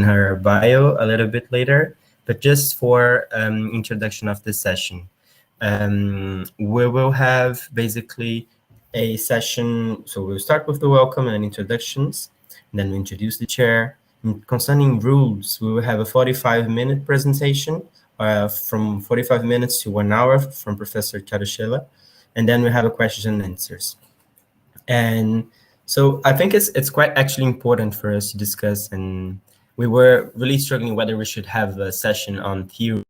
her bio a little bit later, but just for introduction of this session. We will have basically a session, so we'll start with the welcome and introductions, and then we introduce the chair. And concerning rules, we will have a 45-minute presentation, from 45 minutes to 1 hour from Professor Charusheela, and then we have a questions and answers. And so I think it's quite actually important for us to discuss, and we were really struggling whether we should have a session on theory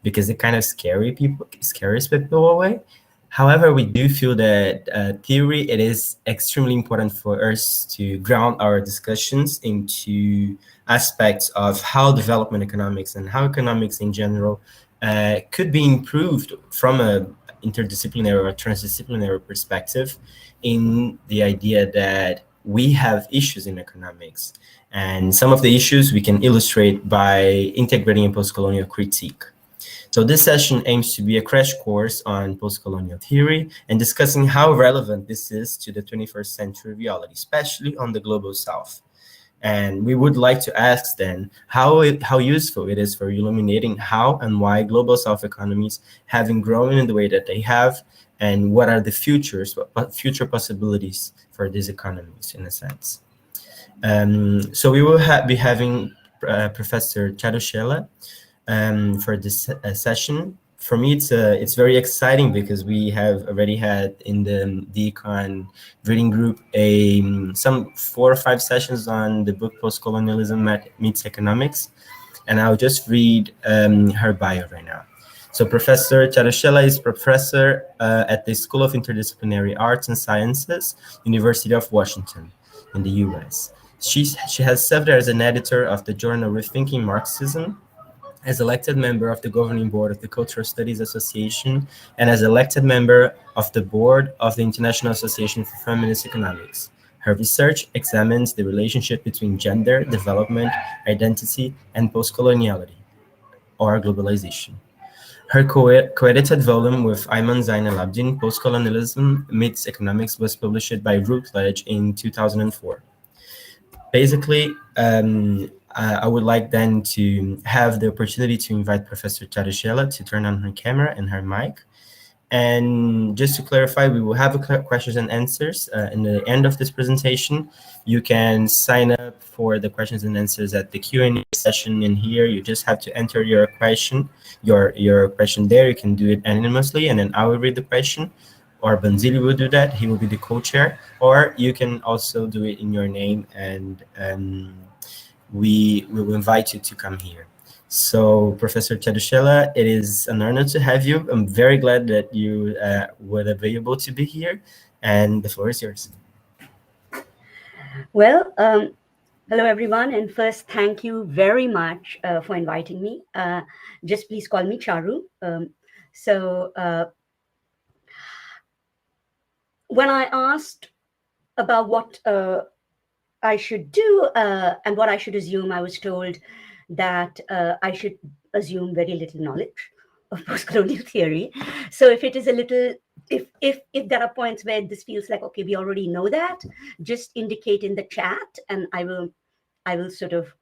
because it kind of scares people away. However, we do feel that theory, it is extremely important for us to ground our discussions into aspects of how development economics and how economics in general could be improved from a interdisciplinary or transdisciplinary perspective, in the idea that we have issues in economics. And some of the issues we can illustrate by integrating a post-colonial critique. So this session aims to be a crash course on post-colonial theory and discussing how relevant this is to the 21st century reality, especially on the global south. And we would like to ask then how useful it is for illuminating how and why global south economies have been growing in the way that they have, and what are the future possibilities for these economies in a sense. So we will be having Professor Charusheela for this session. For me, it's very exciting because we have already had in the Econ reading group some 4 or 5 sessions on the book Post-colonialism Meets Economics, and I'll just read her bio right now. So Professor Charusheela is professor at the School of Interdisciplinary Arts and Sciences, University of Washington in the US. She has served as an editor of the journal Rethinking Marxism, as elected member of the governing board of the Cultural Studies Association, and as elected member of the board of the International Association for Feminist Economics. Her research examines the relationship between gender, development, identity, and post-coloniality, or globalization. Her co-edited volume with Ayman Zain al-Abidin, Post-colonialism Meets Economics, was published by Routledge in 2004. Basically, I would like then to have the opportunity to invite Professor Charusheela to turn on her camera and her mic. And just to clarify, we will have questions and answers in the end of this presentation. You can sign up for the questions and answers at the Q&A session in here. You just have to enter your question, your question there. You can do it anonymously, and then I will read the question, or Banzili will do that. He will be the co-chair, or you can also do it in your name, and we will invite you to come here. So Professor Charusheela, it is an honor to have you. I'm very glad that you were available to be here, and the floor is yours. Well, hello everyone, and first thank you very much for inviting me. Just please call me Charu. When I asked about what I should do and what I should assume, I was told that I should assume very little knowledge of post-colonial theory. So if it is a little, if there are points where this feels like, okay, we already know that, just indicate in the chat, and I will sort of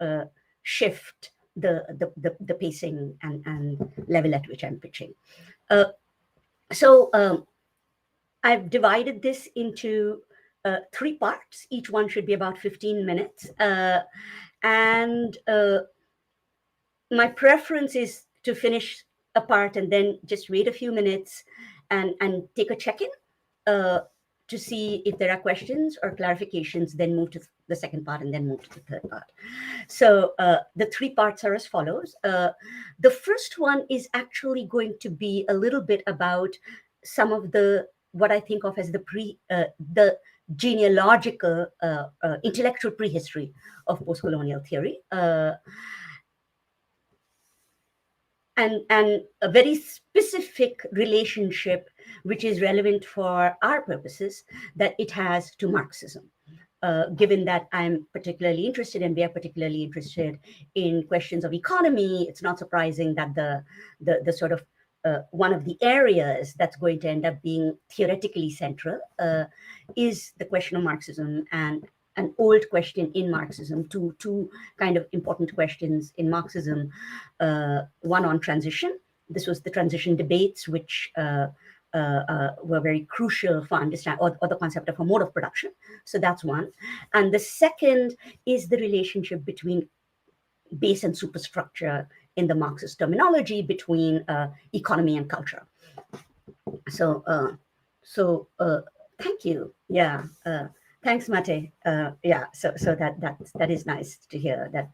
shift the pacing and level at which I'm pitching. I've divided this into 3 parts. Each one should be about 15 minutes. My preference is to finish a part and then just wait a few minutes and take a check-in to see if there are questions or clarifications, then move to the second part and then move to the third part. So the 3 parts are as follows. The first one is actually going to be a little bit about some of what I think of as the genealogical intellectual prehistory of post-colonial theory. And a very specific relationship, which is relevant for our purposes, that it has to Marxism. Given that I'm particularly interested, and we are particularly interested in questions of economy, it's not surprising that the sort of one of the areas that's going to end up being theoretically central is the question of Marxism and an old question in Marxism, two kind of important questions in Marxism. One on transition. This was the transition debates, which were very crucial for understanding, or the concept of a mode of production. So that's one. And the second is the relationship between base and superstructure in the Marxist terminology, between economy and culture. So, thank you. Yeah, thanks, Mate. Yeah, so that is nice to hear that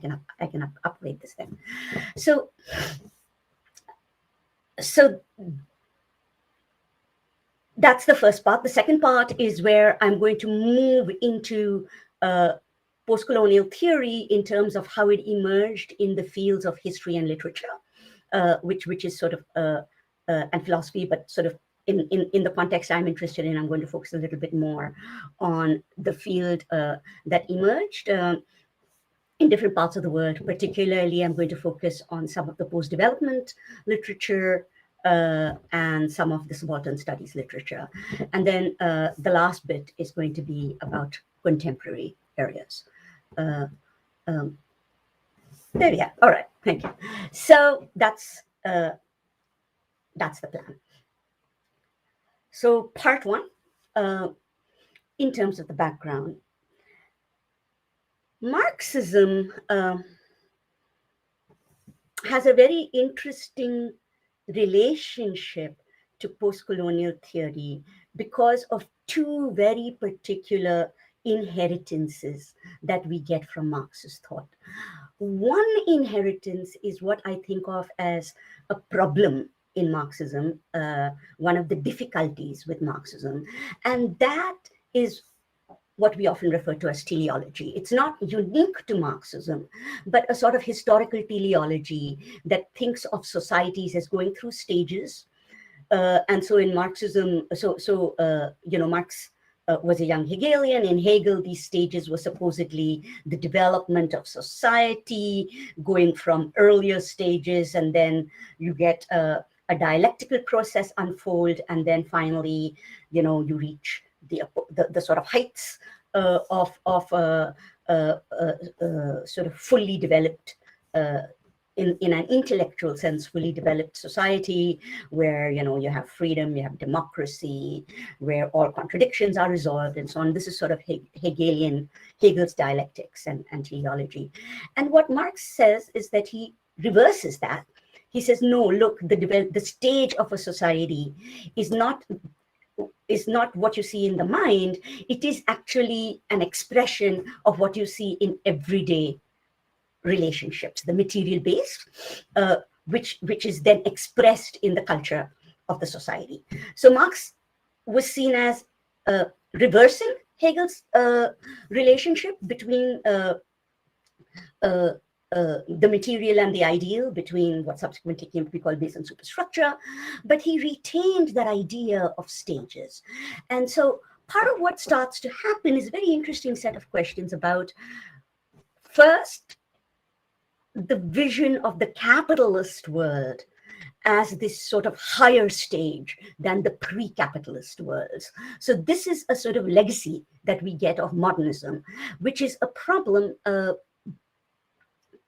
you know, I can upgrade this thing. So that's the first part. The second part is where I'm going to move into post-colonial theory in terms of how it emerged in the fields of history and literature, which is sort of and philosophy, but sort of in the context I'm interested in, I'm going to focus a little bit more on the field that emerged in different parts of the world. Particularly, I'm going to focus on some of the post-development literature and some of the subaltern studies literature. And then the last bit is going to be about contemporary areas. There we go. All right, thank you. So that's the plan. So part one, in terms of the background, Marxism has a very interesting relationship to post-colonial theory because of two very particular inheritances that we get from Marxist thought. One inheritance is what I think of as a problem in Marxism, one of the difficulties with Marxism, and that is what we often refer to as teleology. It's not unique to Marxism, but a sort of historical teleology that thinks of societies as going through stages. And so in Marxism, Marx was a young Hegelian. In Hegel, these stages were supposedly the development of society, going from earlier stages, and then you get a dialectical process unfold, and then finally, you reach the sort of heights of sort of fully developed, in an intellectual sense, fully developed society where you have freedom, you have democracy, where all contradictions are resolved, and so on. This is sort of Hegel's dialectics and teleology. And what Marx says is that he reverses that. He says, no, look, the stage of a society is not what you see in the mind. It is actually an expression of what you see in everyday relationships, the material base, which is then expressed in the culture of the society. So Marx was seen as reversing Hegel's relationship between the material and the ideal, between what subsequently came to be called base and superstructure, but he retained that idea of stages. And so part of what starts to happen is a very interesting set of questions about, first, the vision of the capitalist world as this sort of higher stage than the pre-capitalist worlds. So this is a sort of legacy that we get of modernism, which is a problem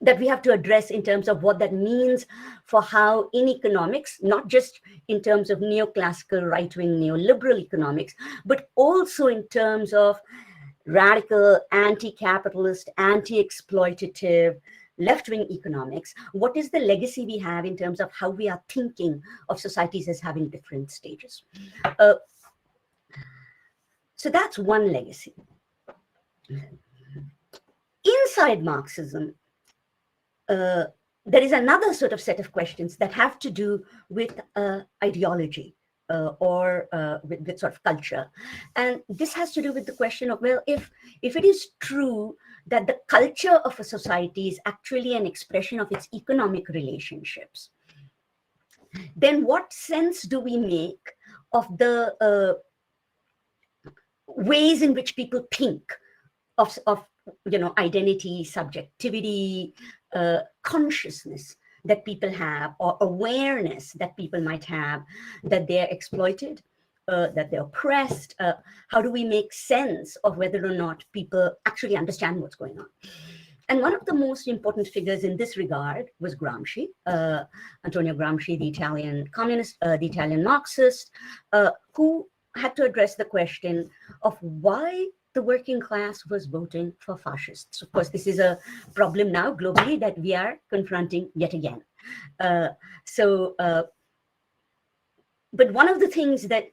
that we have to address in terms of what that means for how in economics, not just in terms of neoclassical right-wing neoliberal economics, but also in terms of radical anti-capitalist, anti-exploitative left-wing economics, what is the legacy we have in terms of how we are thinking of societies as having different stages? So that's one legacy. Inside Marxism, there is another sort of set of questions that have to do with ideology or with sort of culture. And this has to do with the question of, well, if it is true that the culture of a society is actually an expression of its economic relationships, then what sense do we make of the ways in which people think of identity, subjectivity, consciousness that people have, or awareness that people might have that they're exploited, that they're oppressed? How do we make sense of whether or not people actually understand what's going on? And one of the most important figures in this regard was Gramsci, Antonio Gramsci, the Italian communist, the Italian Marxist, who had to address the question of why the working class was voting for fascists. Of course, this is a problem now globally that we are confronting yet again. But one of the things that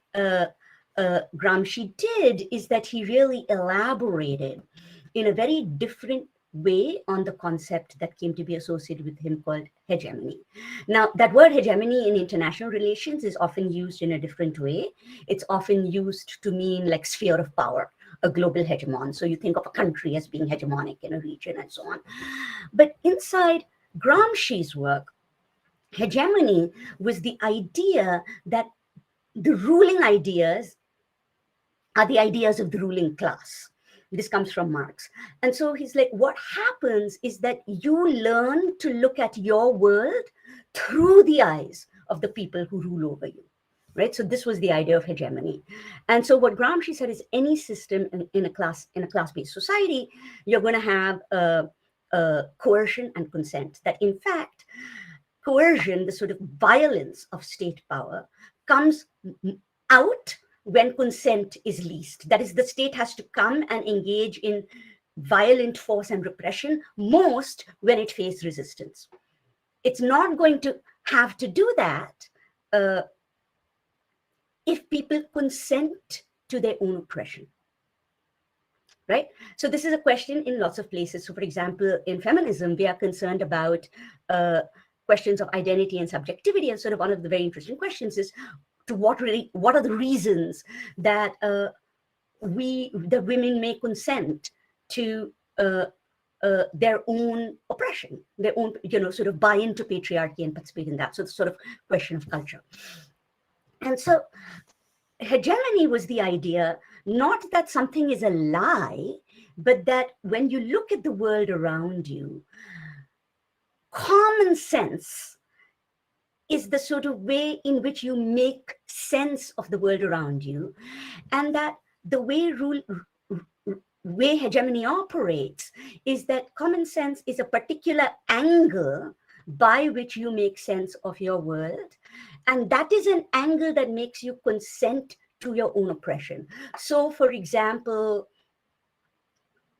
Gramsci did is that he really elaborated in a very different way on the concept that came to be associated with him called hegemony. Now, that word hegemony in international relations is often used in a different way. It's often used to mean like sphere of power, a global hegemon. So you think of a country as being hegemonic in a region and so on. But inside Gramsci's work, hegemony was the idea that the ruling ideas are the ideas of the ruling class. This comes from Marx. And so he's like, what happens is that you learn to look at your world through the eyes of the people who rule over you, right? So this was the idea of hegemony. And so what Gramsci said is any system in a class-based society, you're going to have coercion and consent. That in fact, coercion, the sort of violence of state power, comes out when consent is least. That is, the state has to come and engage in violent force and repression most when it faces resistance. It's not going to have to do that if people consent to their own oppression, right? So this is a question in lots of places. So for example, in feminism, we are concerned about questions of identity and subjectivity. And sort of one of the very interesting questions is, what are the reasons that the women may consent to their own oppression, their own, sort of buy into patriarchy and participate in that. So it's sort of question of culture. And so hegemony was the idea, not that something is a lie, but that when you look at the world around you, common sense is the sort of way in which you make sense of the world around you, and that the way hegemony operates is that common sense is a particular angle by which you make sense of your world, and that is an angle that makes you consent to your own oppression. So, for example,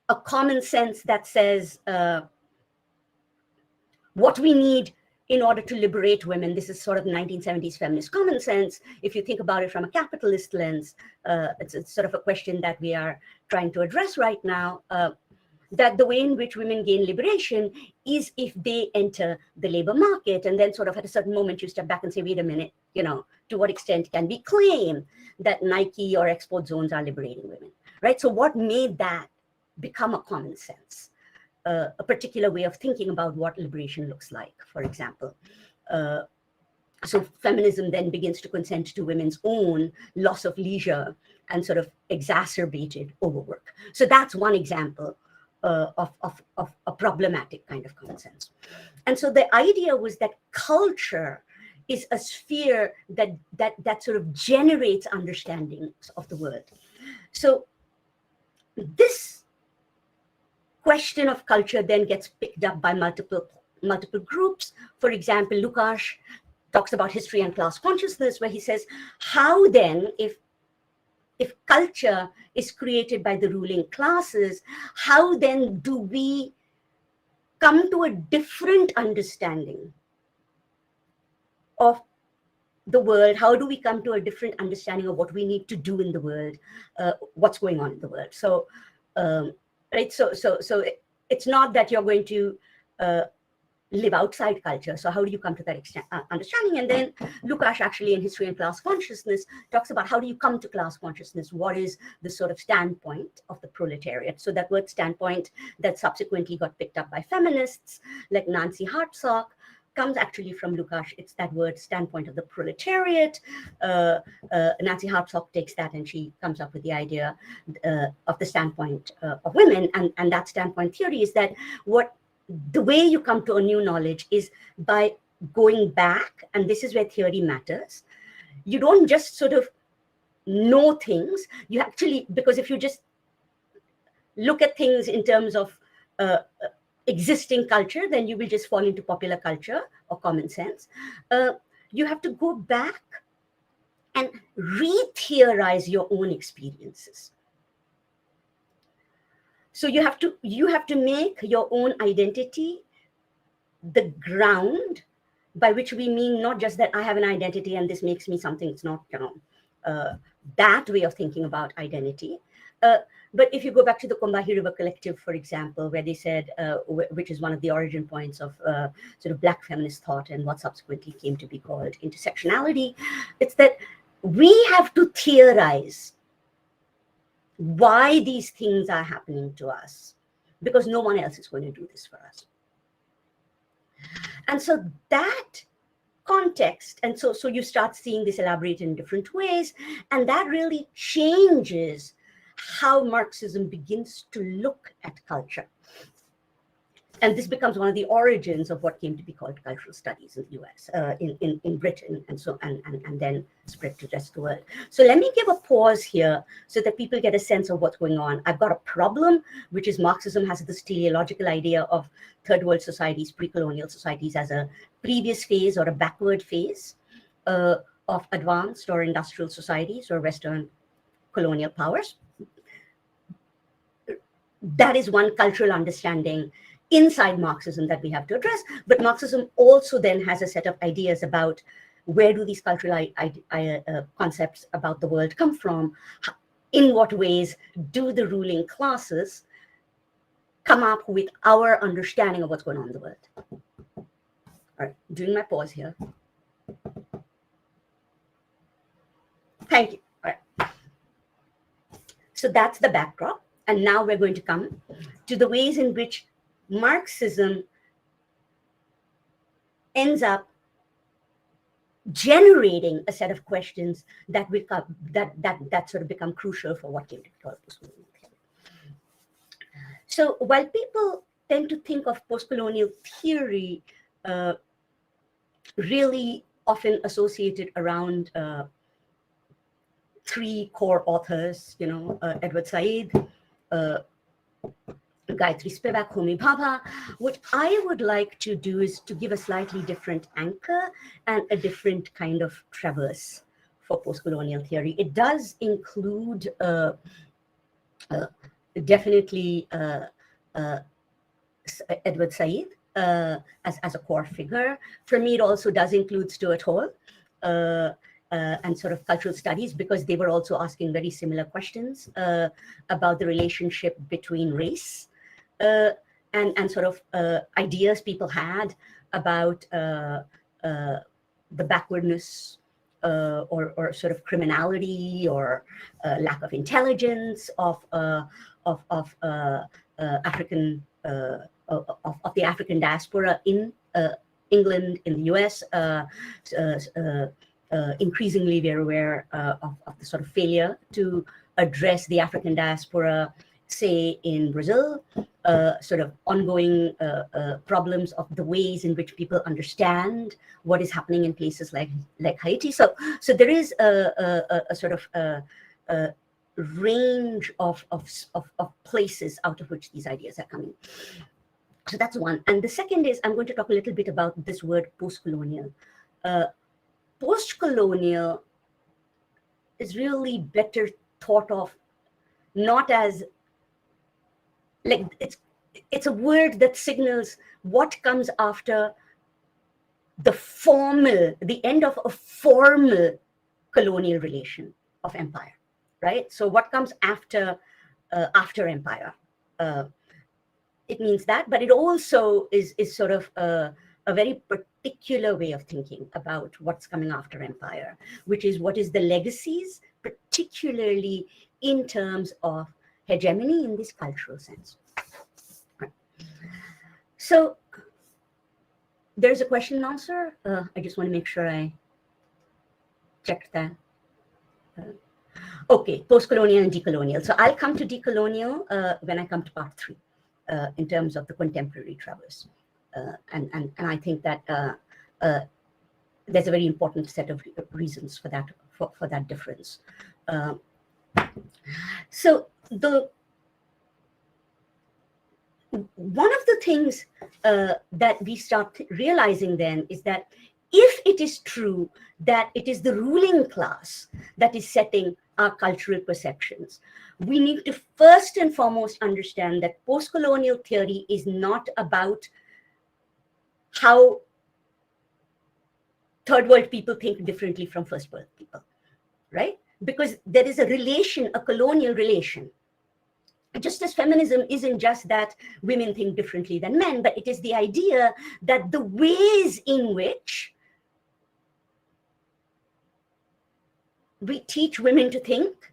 a common sense that says what we need in order to liberate women. This is sort of 1970s feminist common sense. If you think about it from a capitalist lens, it's sort of a question that we are trying to address right now, that the way in which women gain liberation is if they enter the labor market. And then sort of at a certain moment, you step back and say, wait a minute, to what extent can we claim that Nike or export zones are liberating women, right? So what made that become a common sense? A particular way of thinking about what liberation looks like, for example. So feminism then begins to consent to women's own loss of leisure and sort of exacerbated overwork. So that's one example of a problematic kind of common sense. And so the idea was that culture is a sphere that sort of generates understandings of the world. So this question of culture then gets picked up by multiple groups. For example, Lukács talks about history and class consciousness, where he says, how then, if culture is created by the ruling classes, how then do we come to a different understanding of the world? How do we come to a different understanding of what we need to do in the world, what's going on in the world? So, right, so it's not that you're going to live outside culture. So how do you come to that understanding? And then Lukács actually in History and Class Consciousness talks about how do you come to class consciousness? What is the sort of standpoint of the proletariat? So that word standpoint that subsequently got picked up by feminists like Nancy Hartsock comes actually from Lukács. It's that word standpoint of the proletariat. Nancy Hartsock takes that and she comes up with the idea of the standpoint of women. And that standpoint theory is that the way you come to a new knowledge is by going back, and this is where theory matters. You don't just sort of know things. You actually, because if you just look at things in terms of existing culture, then you will just fall into popular culture or common sense. You have to go back and re-theorize your own experiences. So you have to make your own identity the ground, by which we mean not just that I have an identity and this makes me something. It's not, that way of thinking about identity. But if you go back to the Combahee River Collective, for example, where they said, which is one of the origin points of sort of Black feminist thought and what subsequently came to be called intersectionality, it's that we have to theorize why these things are happening to us, because no one else is going to do this for us. And so that context, and so you start seeing this elaborated in different ways, and that really changes how Marxism begins to look at culture. And this becomes one of the origins of what came to be called cultural studies in the US, in Britain, and then spread to the rest of the world. So let me give a pause here so that people get a sense of what's going on. I've got a problem, which is Marxism has this teleological idea of third world societies, pre-colonial societies, as a previous phase or a backward phase of advanced or industrial societies or Western colonial powers. That is one cultural understanding inside Marxism that we have to address. But Marxism also then has a set of ideas about where do these cultural concepts about the world come from? In what ways do the ruling classes come up with our understanding of what's going on in the world? All right, doing my pause here. Thank you. All right. So that's the backdrop. And now we're going to come to the ways in which Marxism ends up generating a set of questions that sort of become crucial for what came to be called postcolonial theory. So while people tend to think of postcolonial theory really often associated around three core authors, Edward Said, Gayatri Spivak, Homi Bhabha. What I would like to do is to give a slightly different anchor and a different kind of traverse for postcolonial theory. It does include definitely Edward Said as a core figure. For me, it also does include Stuart Hall and sort of cultural studies, because they were also asking very similar questions about the relationship between race and sort of ideas people had about the backwardness or sort of criminality or lack of intelligence of African of the African diaspora in England, in the US. Increasingly, we're aware of the sort of failure to address the African diaspora, say in Brazil, sort of ongoing problems of the ways in which people understand what is happening in places like Haiti. So there is a sort of range of places out of which these ideas are coming. So that's one. And the second is, I'm going to talk a little bit about this word post-colonial. Post-colonial is really better thought of not as, like, it's a word that signals what comes after the end of a formal colonial relation of empire, right? So what comes after empire? It means that, but it also is sort of a very particular way of thinking about what's coming after empire, which is what is the legacies, particularly in terms of hegemony in this cultural sense. Right. So there's a question and answer. I just want to make sure I checked that. Okay, post-colonial and decolonial. So I'll come to decolonial when I come to part 3 in terms of the contemporary traverse. And I think that there's a very important set of reasons for that difference. So one of the things that we start realizing then is that if it is true that it is the ruling class that is setting our cultural perceptions, we need to first and foremost understand that post-colonial theory is not about how third world people think differently from first world people, right? Because there is a relation, a colonial relation. Just as feminism isn't just that women think differently than men, but it is the idea that the ways in which we teach women to think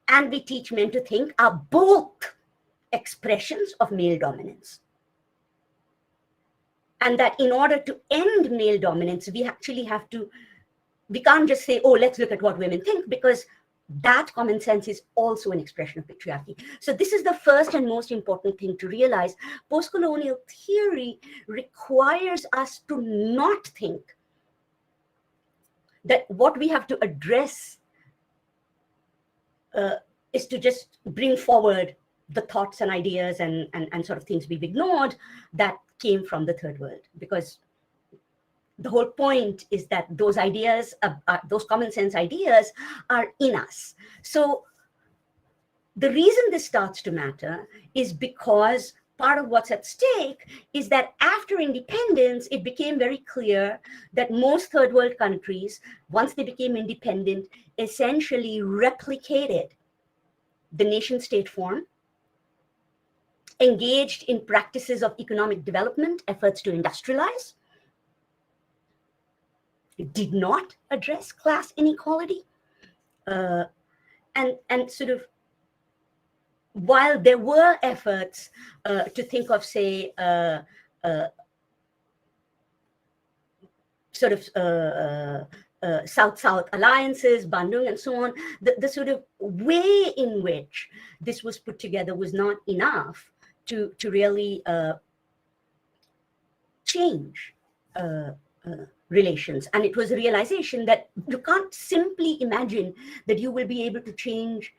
and we teach men to think are both expressions of male dominance. And that in order to end male dominance, we actually have to, we can't just say, oh, let's look at what women think, because that common sense is also an expression of patriarchy. So this is the first and most important thing to realize. Post-colonial theory requires us to not think that what we have to address is to just bring forward the thoughts and ideas and sort of things we've ignored that came from the third world. Because the whole point is that those ideas, those common sense ideas, are in us. So the reason this starts to matter is because part of what's at stake is that after independence, it became very clear that most third world countries, once they became independent, essentially replicated the nation state form, engaged in practices of economic development, efforts to industrialize, did not address class inequality, and sort of, while there were efforts to think of, say, sort of South-South alliances, Bandung, and so on, the sort of way in which this was put together was not enough to really change relations. And it was a realization that you can't simply imagine that you will be able to change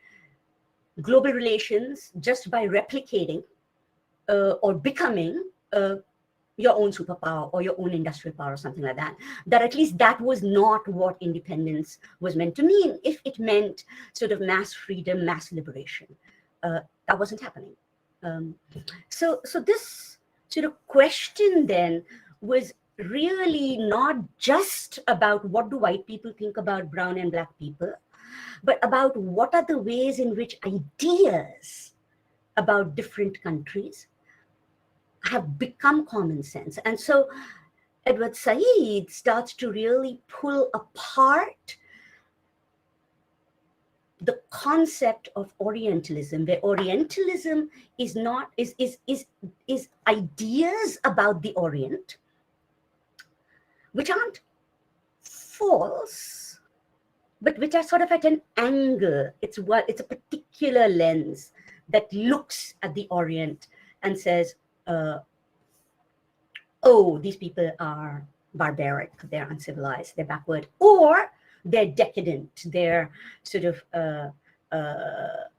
global relations just by replicating or becoming your own superpower or your own industrial power or something like that. That at least that was not what independence was meant to mean. If it meant sort of mass freedom, mass liberation, that wasn't happening. So this sort of question then was really not just about what do white people think about brown and black people, but about what are the ways in which ideas about different countries have become common sense. And so Edward Said starts to really pull apart the concept of Orientalism, where Orientalism is not is ideas about the Orient, which aren't false, but which are sort of at an angle. It's a particular lens that looks at the Orient and says, oh, these people are barbaric, they're uncivilized, they're backward, or they're decadent, they're sort of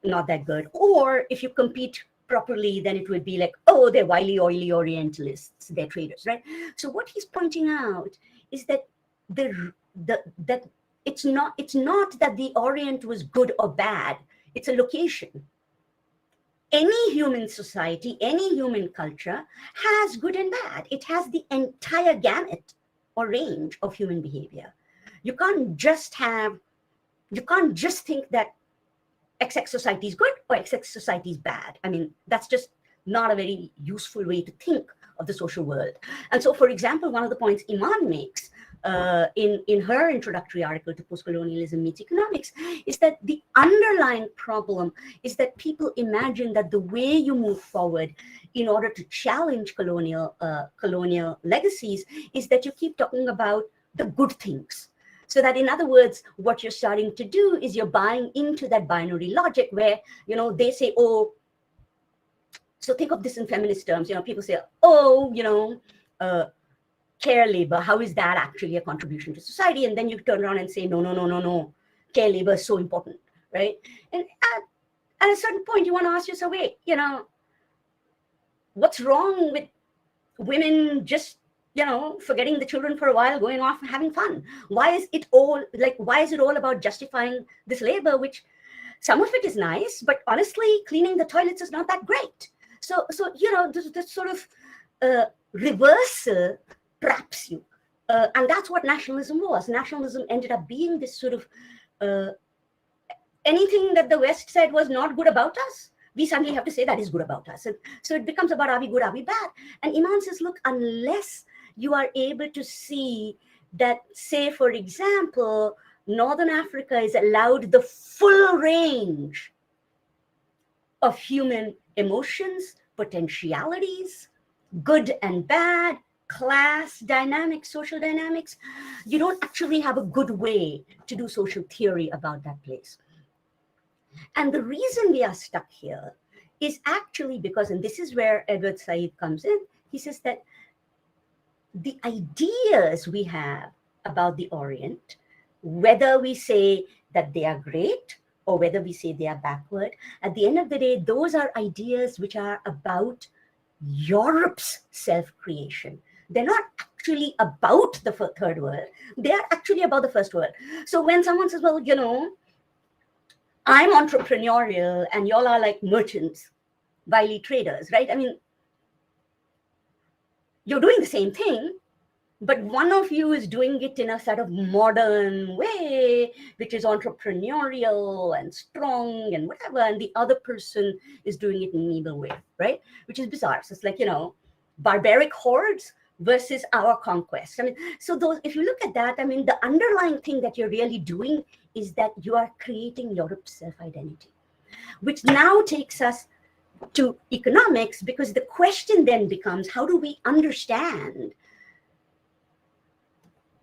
not that good. Or if you compete properly, then it would be like, oh, they're wily, oily Orientalists, they're traders, right? So what he's pointing out is that that it's not that the Orient was good or bad, it's a location. Any human society, any human culture has good and bad. It has the entire gamut or range of human behavior. You can't just think that XX society is good or XX society is bad. I mean, that's just not a very useful way to think of the social world. And so, for example, one of the points Iman makes in her introductory article to Postcolonialism Meets Economics is that the underlying problem is that people imagine that the way you move forward in order to challenge colonial legacies is that you keep talking about the good things. So that, in other words, what you're starting to do is you're buying into that binary logic where, they say, oh, so think of this in feminist terms, people say, oh, care labor, how is that actually a contribution to society? And then you turn around and say, no, care labor is so important, right? And at a certain point, you want to ask yourself, wait, what's wrong with women just, forgetting the children for a while, going off and having fun? Why is it all about justifying this labor, which some of it is nice, but honestly, cleaning the toilets is not that great. So this sort of reversal traps you. And that's what nationalism was. Nationalism ended up being this sort of anything that the West said was not good about us, we suddenly have to say that is good about us. And so it becomes about, are we good, are we bad? And Iman says, look, unless you are able to see that, say, for example, Northern Africa is allowed the full range of human emotions, potentialities, good and bad, class dynamics, social dynamics, you don't actually have a good way to do social theory about that place. And the reason we are stuck here is actually because, and this is where Edward Said comes in, he says that the ideas we have about the Orient, whether we say that they are great or whether we say they are backward, at the end of the day, those are ideas which are about Europe's self-creation. They're not actually about the third world. They are actually about the first world. So when someone says, well, I'm entrepreneurial and y'all are like merchants, wily traders, right? I mean, you're doing the same thing, but one of you is doing it in a sort of modern way, which is entrepreneurial and strong and whatever, and the other person is doing it in an evil way, right? Which is bizarre. So it's like, barbaric hordes versus our conquest. I mean, so those, if you look at that, I mean, the underlying thing that you're really doing is that you are creating Europe's self-identity, which now takes us to economics, because the question then becomes, how do we understand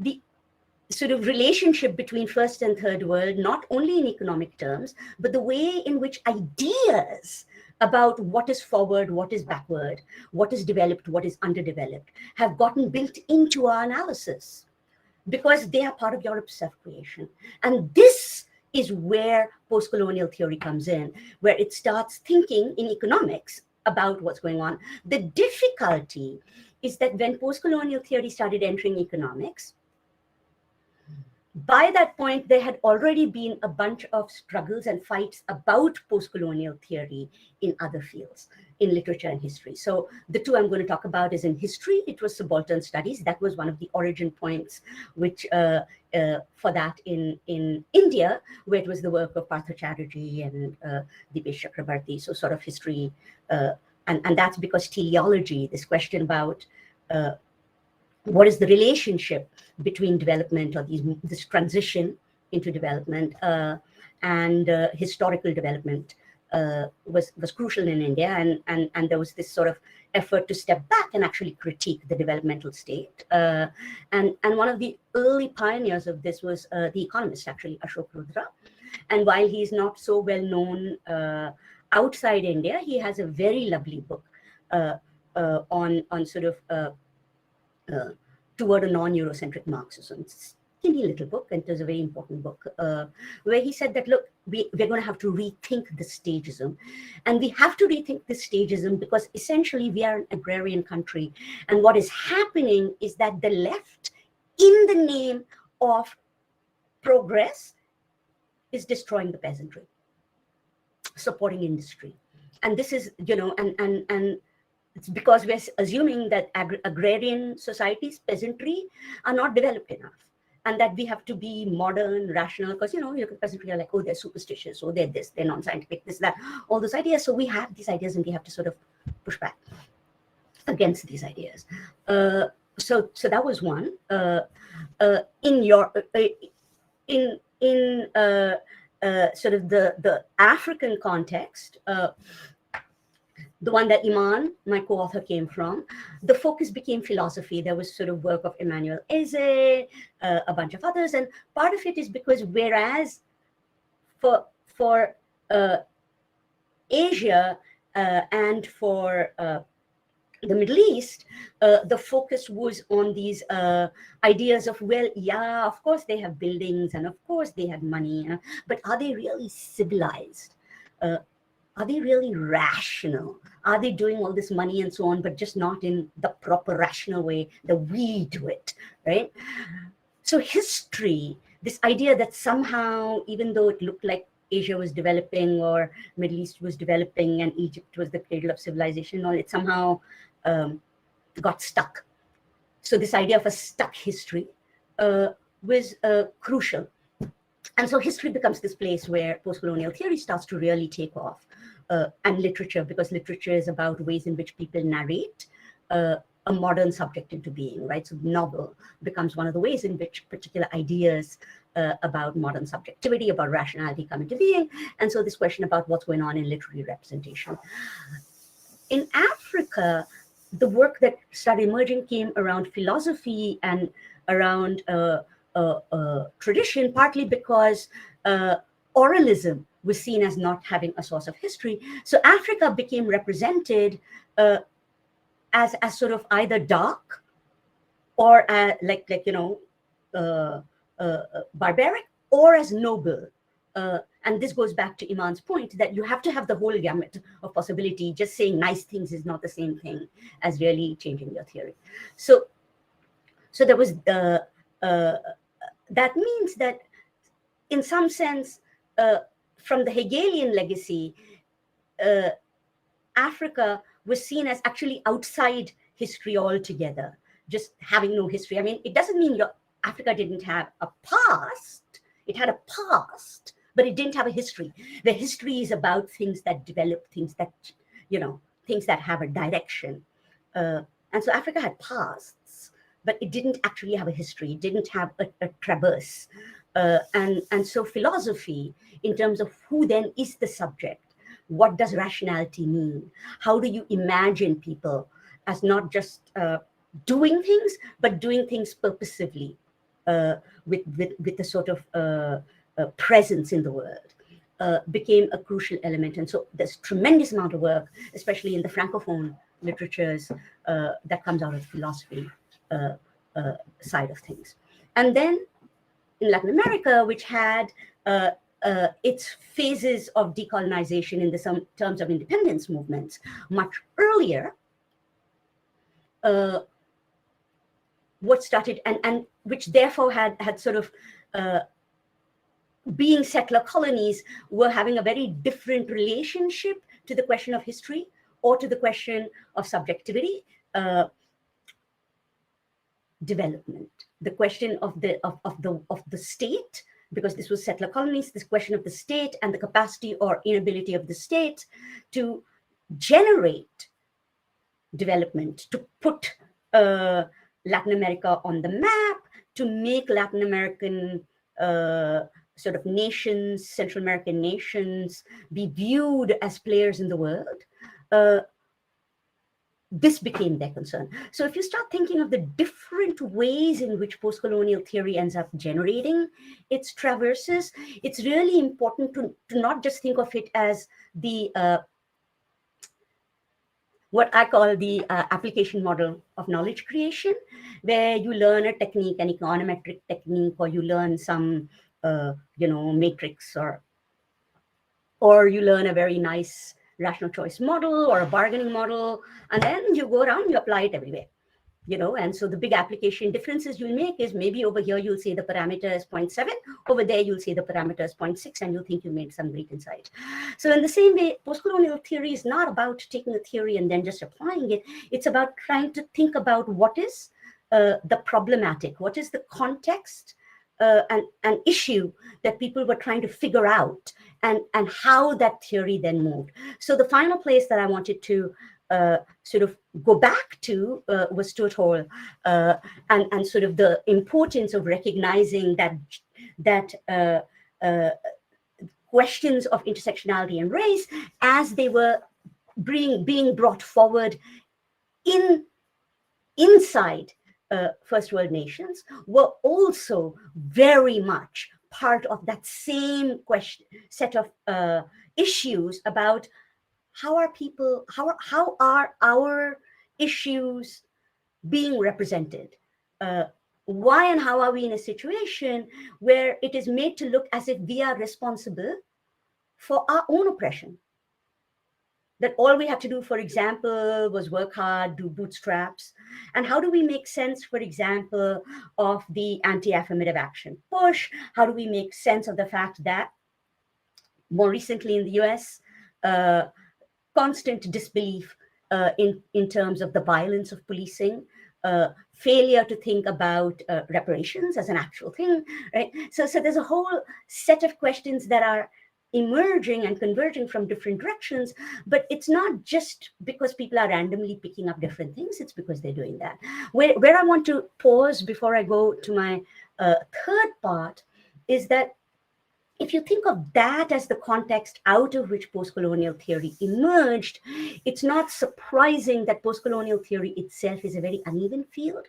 the sort of relationship between first and third world, not only in economic terms, but the way in which ideas about what is forward, what is backward, what is developed, what is underdeveloped, have gotten built into our analysis because they are part of Europe's self-creation. And this is where post-colonial theory comes in, where it starts thinking in economics about what's going on. The difficulty is that when post-colonial theory started entering economics, by that point, there had already been a bunch of struggles and fights about post-colonial theory in other fields, in literature and history. So the two I'm going to talk about is in history, it was subaltern studies. That was one of the origin points, which for that in India, where it was the work of Partha Chatterjee and Dipesh Chakrabarty, so sort of history. And that's because teleology, this question about what is the relationship between development, or this transition into development and historical development was crucial in India, and there was this sort of effort to step back and actually critique the developmental state. And one of the early pioneers of this was the economist, actually, Ashok Rudra. And while he's not so well known outside India, he has a very lovely book on sort of toward a non-Eurocentric Marxism. It's a teeny little book, and it was a very important book, where he said that, look, we're going to have to rethink the stagism. And we have to rethink this stagism because essentially we are an agrarian country. And what is happening is that the left, in the name of progress, is destroying the peasantry, supporting industry. And this is, and it's because we're assuming that agrarian societies, peasantry, are not developed enough, and that we have to be modern, rational, because, you look at peasantry, are like, oh, they're superstitious, oh, they're this, they're non-scientific, this, that, all those ideas. So we have these ideas, and we have to sort of push back against these ideas. So that was one. In sort of the African context, the one that Iman, my co-author, came from, the focus became philosophy. There was sort of work of Emmanuel Eze, a bunch of others. And part of it is because whereas for Asia and for the Middle East, the focus was on these ideas of, well, yeah, of course they have buildings and of course they had money, but are they really civilized? Are they really rational? Are they doing all this money and so on, but just not in the proper rational way that we do it, right? So history, this idea that somehow, even though it looked like Asia was developing or Middle East was developing and Egypt was the cradle of civilization and all, it somehow got stuck. So this idea of a stuck history was crucial. And so history becomes this place where post-colonial theory starts to really take off, and literature, because literature is about ways in which people narrate a modern subject into being, right? So novel becomes one of the ways in which particular ideas about modern subjectivity, about rationality come into being. And so this question about what's going on in literary representation. In Africa, the work that started emerging came around philosophy and around tradition, partly because oralism was seen as not having a source of history. So Africa became represented as sort of either dark or barbaric, or as noble. And this goes back to Iman's point that you have to have the whole gamut of possibility. Just saying nice things is not the same thing as really changing your theory. So there was that means that in some sense, from the Hegelian legacy, Africa was seen as actually outside history altogether, just having no history. I mean, it doesn't mean Africa didn't have a past. It had a past, but it didn't have a history. The history is about things that develop, things that, things that have a direction. And so Africa had pasts, but it didn't actually have a history. It didn't have a traverse. And so philosophy, in terms of who then is the subject, what does rationality mean? How do you imagine people as not just doing things, but doing things purposively, with a sort of presence in the world, became a crucial element. And so there's tremendous amount of work, especially in the Francophone literatures, that comes out of philosophy side of things. And then in Latin America, which had its phases of decolonization in the terms of independence movements much earlier, what started, and which therefore had sort of, being settler colonies, were having a very different relationship to the question of history or to the question of subjectivity, development, the question of the state, because this was settler colonies, this question of the state and the capacity or inability of the state to generate development, to put Latin America on the map, to make Latin American sort of nations, Central American nations, be viewed as players in the world. This became their concern. So if you start thinking of the different ways in which post-colonial theory ends up generating its traverses, it's really important to not just think of it as the what I call the application model of knowledge creation, where you learn a technique, an econometric technique, or you learn some matrix, or you learn a very nice rational choice model or a bargaining model, and then you go around, you apply it everywhere, and so the big application differences you'll make is maybe over here you'll say the parameter is 0.7, over there you'll say the parameter is 0.6, and you'll think you made some great insight. So in the same way, postcolonial theory is not about taking a theory and then just applying it. It's about trying to think about what is the problematic, what is the context, an issue that people were trying to figure out, and how that theory then moved. So the final place that I wanted to sort of go back to was Stuart Hall, and sort of the importance of recognizing that questions of intersectionality and race, as they were being brought forward inside first world nations, were also very much part of that same set of issues about how are our issues being represented? Why and how are we in a situation where it is made to look as if we are responsible for our own oppression? That all we had to do, for example, was work hard, do bootstraps. And how do we make sense, for example, of the anti-affirmative action push? How do we make sense of the fact that more recently in the US, constant disbelief in terms of the violence of policing, failure to think about reparations as an actual thing, right? So there's a whole set of questions that are emerging and converging from different directions, but it's not just because people are randomly picking up different things, it's because they're doing that. Where I want to pause before I go to my third part is that if you think of that as the context out of which post-colonial theory emerged, it's not surprising that post-colonial theory itself is a very uneven field.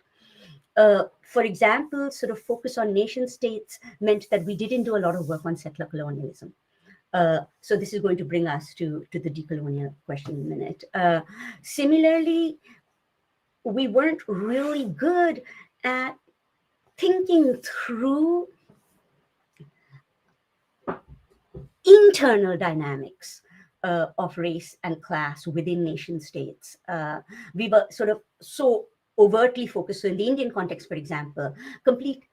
For example, sort of focus on nation states meant that we didn't do a lot of work on settler colonialism. So this is going to bring us to the decolonial question in a minute. Similarly, we weren't really good at thinking through internal dynamics of race and class within nation states. We were sort of so overtly focused. So in the Indian context, for example, complete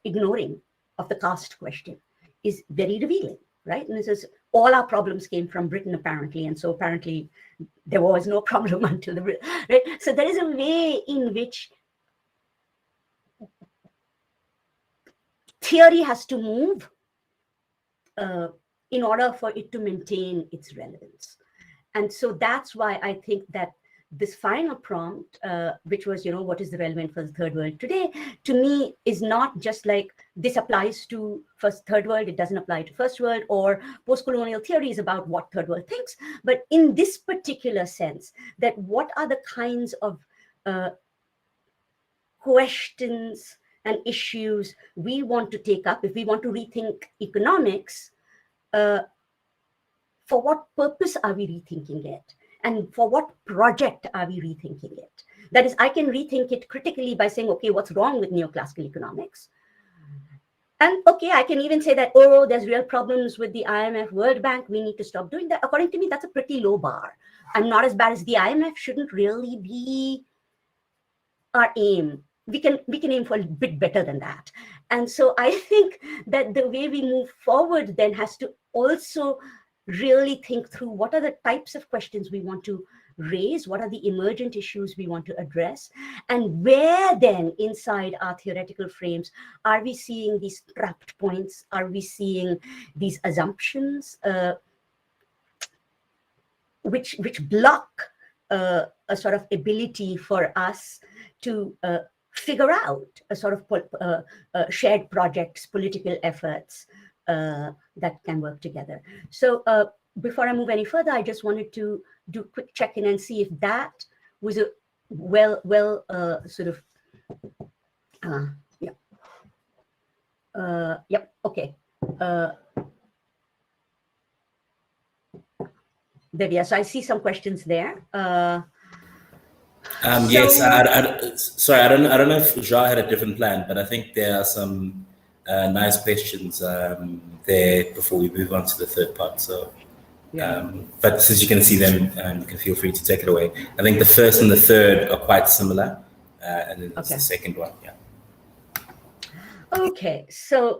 ignoring of the caste question is very revealing. Right? And this is all our problems came from Britain, apparently. And so apparently there was no problem until the, right? So there is a way in which theory has to move in order for it to maintain its relevance. And so that's why I think that this final prompt, which was, what is the relevant for the third world today, to me is not just like this applies to third world, it doesn't apply to first world, or post-colonial theory is about what third world thinks, but in this particular sense, that what are the kinds of questions and issues we want to take up if we want to rethink economics, for what purpose are we rethinking it? And for what project are we rethinking it? That is, I can rethink it critically by saying, okay, what's wrong with neoclassical economics? And okay, I can even say that, oh, there's real problems with the IMF, World Bank, we need to stop doing that. According to me, that's a pretty low bar. I'm not as bad as the IMF, shouldn't really be our aim. We can aim for a bit better than that. And so I think that the way we move forward then has to also really think through what are the types of questions we want to raise, what are the emergent issues we want to address, and where then inside our theoretical frames are we seeing these trapped points, are we seeing these assumptions which block a sort of ability for us to figure out a sort of shared projects, political efforts that can work together. So before I move any further, I just wanted to do a quick check-in and see if that was a okay. There we are. So I see some questions there. Yes, sorry, I don't know if Ja had a different plan, but I think there are some nice questions there before we move on to the third part. So, but since you can see them, you can feel free to take it away. I think the first and the third are quite similar, and then there's the second one. Yeah. Okay, so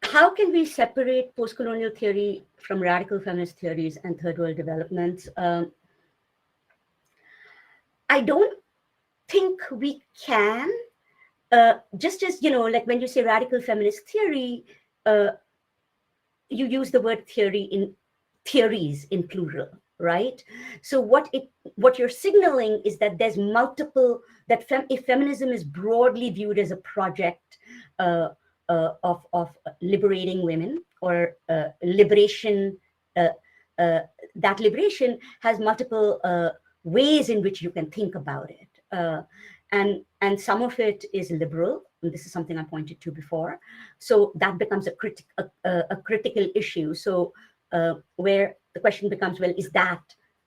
how can we separate post-colonial theory from radical feminist theories and third world developments? I don't think we can. Just as, like when you say radical feminist theory, you use the word theory in theories in plural, right? So what you're signaling is that there's multiple, that if feminism is broadly viewed as a project of liberating women or liberation, that liberation has multiple ways in which you can think about it. And some of it is liberal, and this is something I pointed to before. So that becomes a critical issue. So where the question becomes, well, is that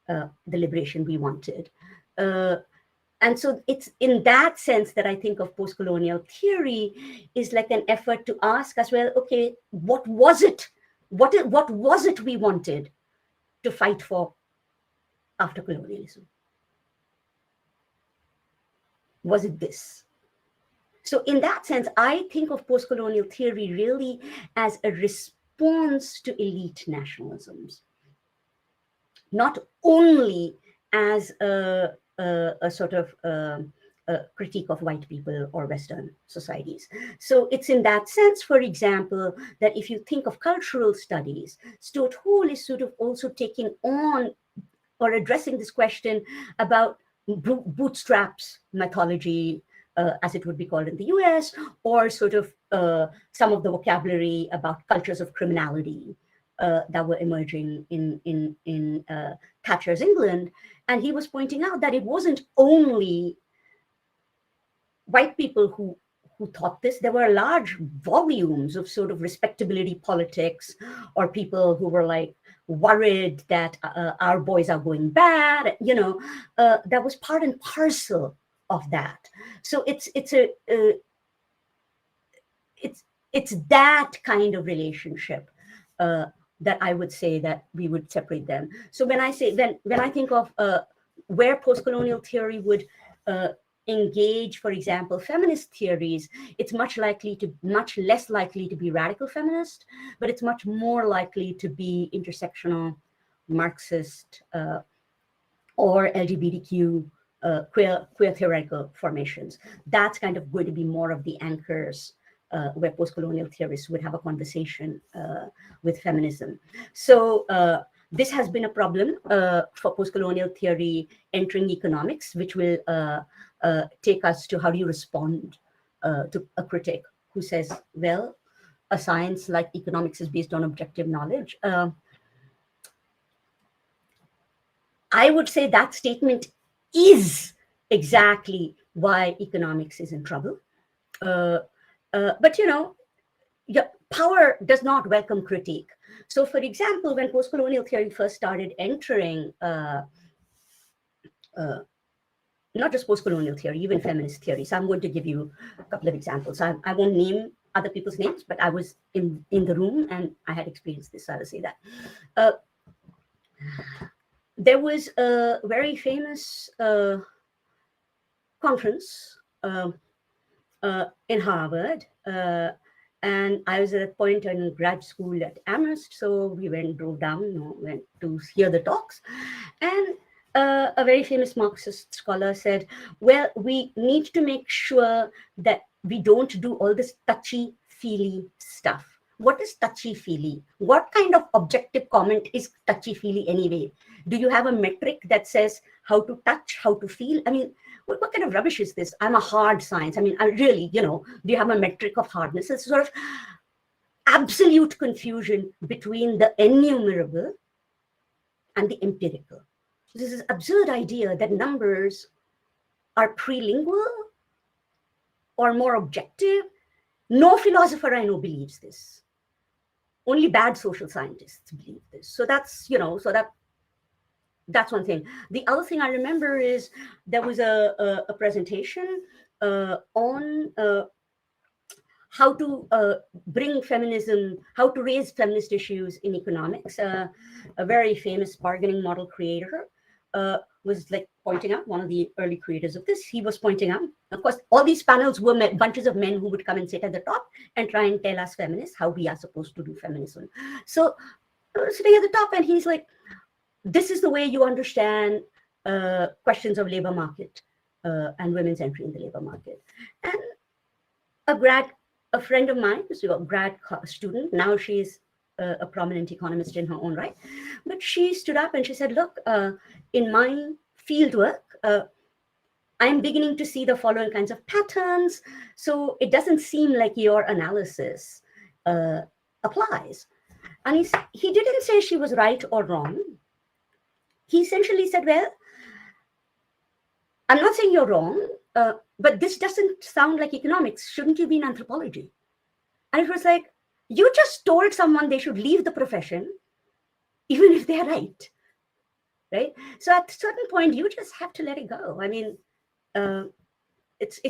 the liberation we wanted? And so it's in that sense that I think of post-colonial theory is like an effort to ask us, well, okay, what was it? What was it we wanted to fight for after colonialism? Was it this? So in that sense, I think of post-colonial theory really as a response to elite nationalisms, not only as a sort of a critique of white people or Western societies. So it's in that sense, for example, that if you think of cultural studies, Stuart Hall is sort of also taking on or addressing this question about bootstraps mythology, as it would be called in the US, or sort of some of the vocabulary about cultures of criminality that were emerging in Thatcher's England. And he was pointing out that it wasn't only white people who thought this. There were large volumes of sort of respectability politics, or people who were like worried that our boys are going bad, you know, that was part and parcel of that. So it's that kind of relationship that I would say that we would separate them. So when I say, when I think of where post-colonial theory would engage, for example, feminist theories, it's much less likely to be radical feminist, but it's much more likely to be intersectional Marxist or LGBTQ queer theoretical formations. That's kind of going to be more of the anchors where post-colonial theorists would have a conversation with feminism. So this has been a problem for post-colonial theory entering economics, which will take us to how do you respond to a critic who says, well, a science like economics is based on objective knowledge. I would say that statement is exactly why economics is in trouble. But, you know, power does not welcome critique. So, for example, when post-colonial theory first started entering, not just post-colonial theory, even feminist theory. So I'm going to give you a couple of examples. I won't name other people's names, but I was in the room and I had experienced this, so I will say that. There was a very famous conference in Harvard, and I was at a point in grad school at Amherst, so we drove down, went to hear the talks, and a very famous Marxist scholar said, well, we need to make sure that we don't do all this touchy-feely stuff. What is touchy-feely? What kind of objective comment is touchy-feely anyway? Do you have a metric that says how to touch, how to feel? I mean, what kind of rubbish is this? I'm a hard science. I mean, I really, you know, do you have a metric of hardness? It's sort of absolute confusion between the enumerable and the empirical. This is absurd idea that numbers are prelingual or more objective. No philosopher I know believes this. Only bad social scientists believe this. So that's, you know, that's one thing. The other thing I remember is there was a presentation on how to bring feminism, how to raise feminist issues in economics. A very famous bargaining model creator was like pointing out, one of the early creators of this, he was pointing out, of course, all these panels were bunches of men who would come and sit at the top and try and tell us feminists how we are supposed to do feminism. So sitting at the top, and he's like, this is the way you understand questions of labor market and women's entry in the labor market. And a friend of mine, who's a grad student, now she's a prominent economist in her own right, but she stood up and she said, look, in my field work, I'm beginning to see the following kinds of patterns. So it doesn't seem like your analysis applies. And he didn't say she was right or wrong. He essentially said, well, I'm not saying you're wrong, but this doesn't sound like economics. Shouldn't you be in anthropology? And it was like, you just told someone they should leave the profession even if they're right. Right? So at a certain point, you just have to let it go. I mean, it's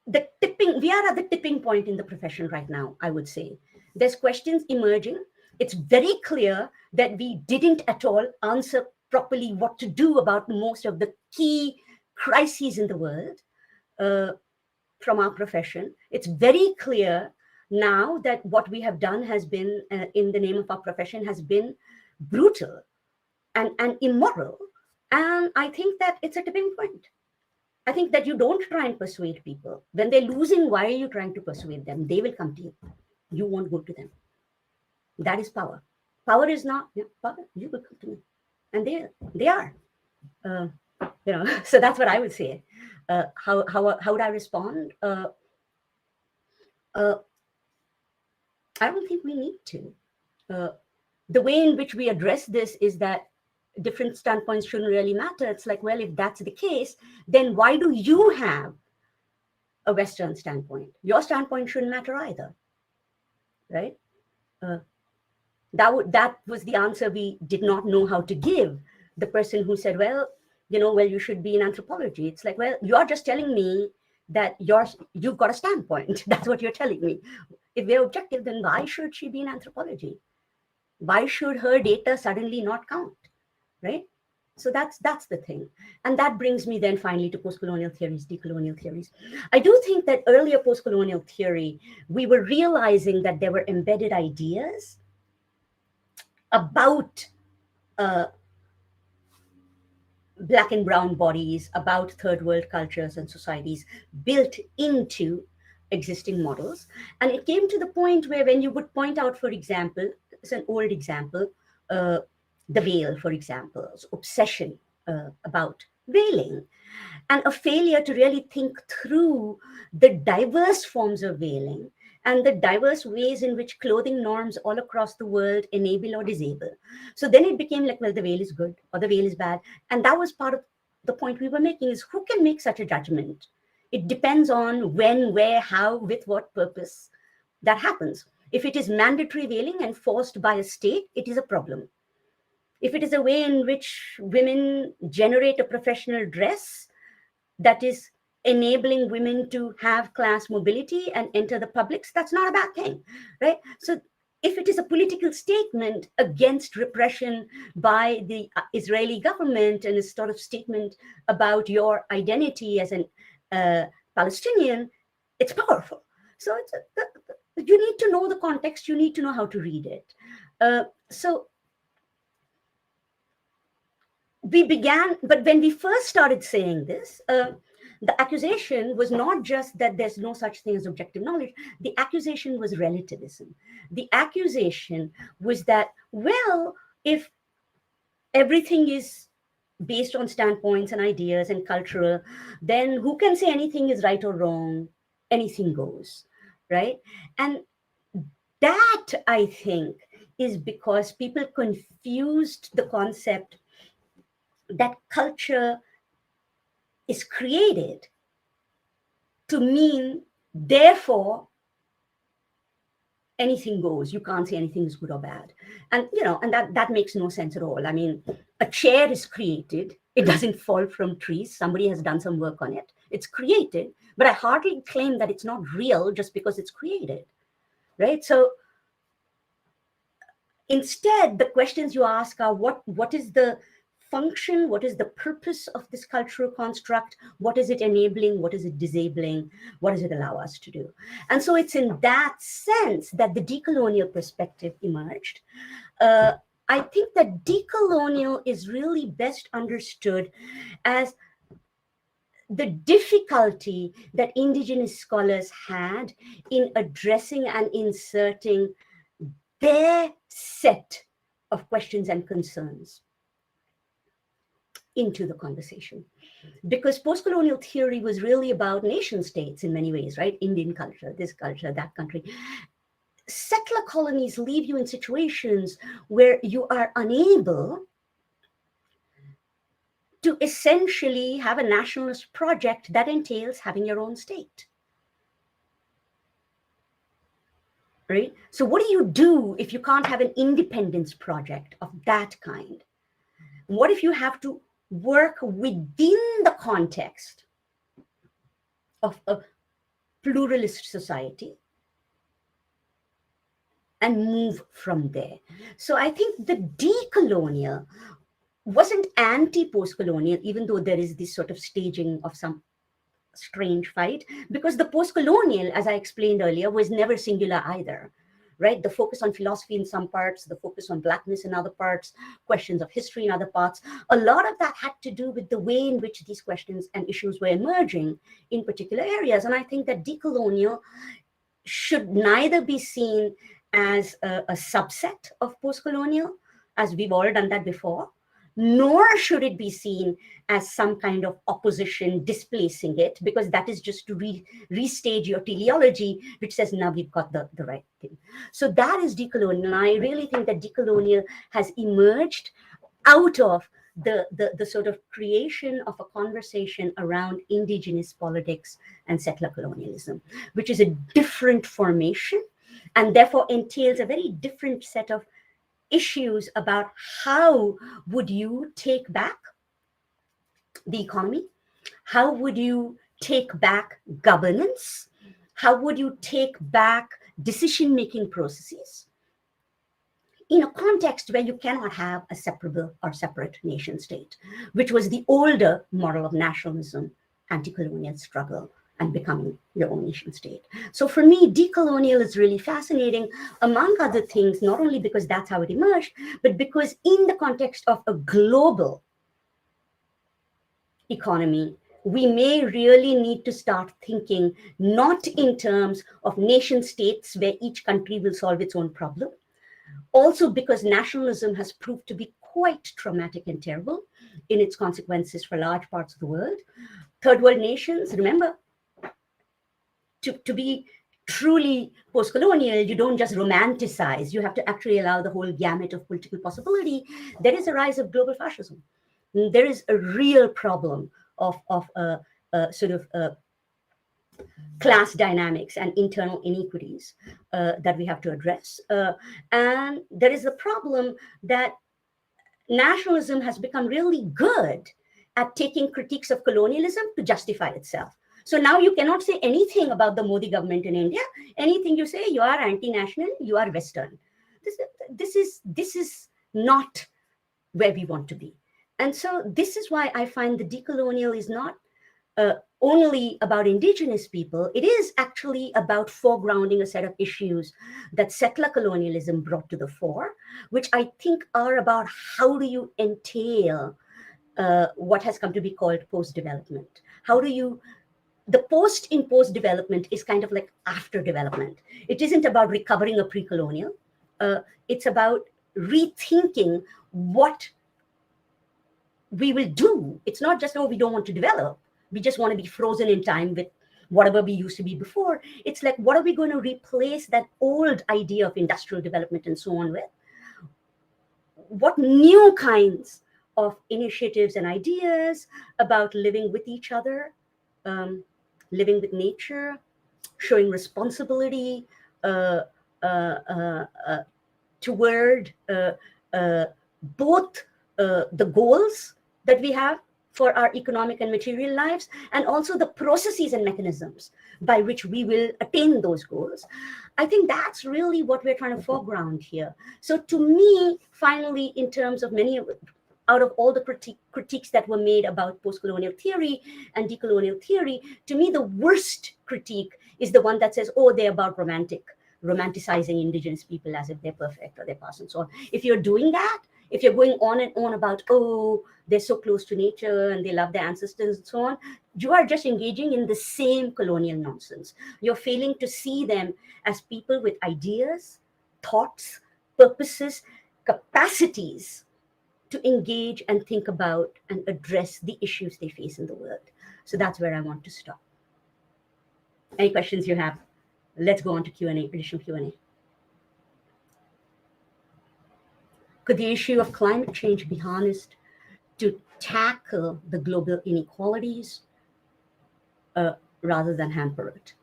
the tipping, we are at the tipping point in the profession right now, I would say. There's questions emerging. It's very clear that we didn't at all answer properly what to do about most of the key crises in the world from our profession. It's very clear now that what we have done has been, in the name of our profession, has been brutal and immoral. And I think that it's a tipping point. I think that you don't try and persuade people. When they're losing, why are you trying to persuade them? They will come to you. You won't go to them. That is power. Power is not, power, you will come to me. And they are. So that's what I would say. How would I respond? I don't think we need to. The way in which we address this is that different standpoints shouldn't really matter. It's like, well, if that's the case, then why do you have a Western standpoint? Your standpoint shouldn't matter either, right? That was the answer we did not know how to give the person who said, well, you should be in anthropology. It's like, well, you're just telling me that you've got a standpoint. That's what you're telling me. If we're objective, then why should she be in anthropology? Why should her data suddenly not count, right? So that's the thing. And that brings me then finally to post-colonial theories, decolonial theories. I do think that earlier post-colonial theory, we were realizing that there were embedded ideas about Black and brown bodies, about third world cultures and societies built into existing models. And it came to the point where when you would point out, for example, it's an old example, the veil, for example, obsession about veiling, and a failure to really think through the diverse forms of veiling and the diverse ways in which clothing norms all across the world enable or disable. So then it became like, well, the veil is good or the veil is bad. And that was part of the point we were making, is who can make such a judgment? It depends on when, where, how, with what purpose that happens. If it is mandatory veiling and forced by a state, it is a problem. If it is a way in which women generate a professional dress that is enabling women to have class mobility and enter the publics, that's not a bad thing, right? So if it is a political statement against repression by the Israeli government and a sort of statement about your identity as an Palestinian, it's powerful. So you need to know the context, you need to know how to read it. So we began, but when we first started saying this, the accusation was not just that there's no such thing as objective knowledge. The accusation was relativism. The accusation was that, well, if everything is based on standpoints and ideas and cultural, then who can say anything is right or wrong? Anything goes, right? And that, I think, is because people confused the concept that culture is created to mean, therefore, anything goes. You can't say anything is good or bad. And, and that makes no sense at all. I mean, a chair is created. It doesn't fall from trees. Somebody has done some work on it. It's created, but I hardly claim that it's not real just because it's created, right? So instead, the questions you ask are, what is the function? What is the purpose of this cultural construct? What is it enabling? What is it disabling? What does it allow us to do? And so it's in that sense that the decolonial perspective emerged. I think that decolonial is really best understood as the difficulty that indigenous scholars had in addressing and inserting their set of questions and concerns into the conversation. Because post-colonial theory was really about nation states in many ways, right? Indian culture, this culture, that country. Settler colonies leave you in situations where you are unable to essentially have a nationalist project that entails having your own state. right? So what do you do if you can't have an independence project of that kind? What if you have to work within the context of a pluralist society and move from there? So I think the decolonial wasn't anti-post-colonial, even though there is this sort of staging of some strange fight, because the post-colonial, as I explained earlier, was never singular either, right? The focus on philosophy in some parts, the focus on blackness in other parts, questions of history in other parts, a lot of that had to do with the way in which these questions and issues were emerging in particular areas. And I think that decolonial should neither be seen as a subset of post-colonial, as we've all done that before, nor should it be seen as some kind of opposition displacing it, because that is just to restage your teleology, which says, now we've got the right thing. So that is decolonial. And I really think that decolonial has emerged out of the sort of creation of a conversation around indigenous politics and settler colonialism, which is a different formation and therefore entails a very different set of issues about how would you take back the economy? How would you take back governance? How would you take back decision-making processes in a context where you cannot have a separable or separate nation state, which was the older model of nationalism, anti-colonial struggle, and becoming your own nation state. So for me, decolonial is really fascinating, among other things, not only because that's how it emerged, but because in the context of a global economy, we may really need to start thinking not in terms of nation states where each country will solve its own problem. Also because nationalism has proved to be quite traumatic and terrible in its consequences for large parts of the world. Third world nations, remember, to be truly post-colonial, you don't just romanticize, you have to actually allow the whole gamut of political possibility. There is a rise of global fascism. There is a real problem of class dynamics and internal inequities that we have to address. And there is a problem that nationalism has become really good at taking critiques of colonialism to justify itself. So now you cannot say anything about the Modi government in India. Anything you say, you are anti-national, you are Western. This is not where we want to be. And so this is why I find the decolonial is not only about indigenous people. It is actually about foregrounding a set of issues that settler colonialism brought to the fore, which I think are about how do you entail what has come to be called post-development. How do you the post in post-development is kind of like after development. It isn't about recovering a pre-colonial. It's about rethinking what we will do. It's not just, oh, we don't want to develop. We just want to be frozen in time with whatever we used to be before. It's like, what are we going to replace that old idea of industrial development and so on with? What new kinds of initiatives and ideas about living with each other, living with nature, showing responsibility toward both the goals that we have for our economic and material lives, and also the processes and mechanisms by which we will attain those goals. I think that's really what we're trying to foreground here. So to me, finally, in terms of out of all the critiques that were made about post-colonial theory and decolonial theory, to me, the worst critique is the one that says, oh, they're about romanticizing indigenous people as if they're perfect or they're past and so on. If you're doing that, if you're going on and on about, oh, they're so close to nature and they love their ancestors and so on, you are just engaging in the same colonial nonsense. You're failing to see them as people with ideas, thoughts, purposes, capacities to engage and think about and address the issues they face in the world. So that's where I want to stop. Any questions you have? Let's go on to Q&A, additional Q&A. Could the issue of climate change be harnessed to tackle the global inequalities rather than hamper it?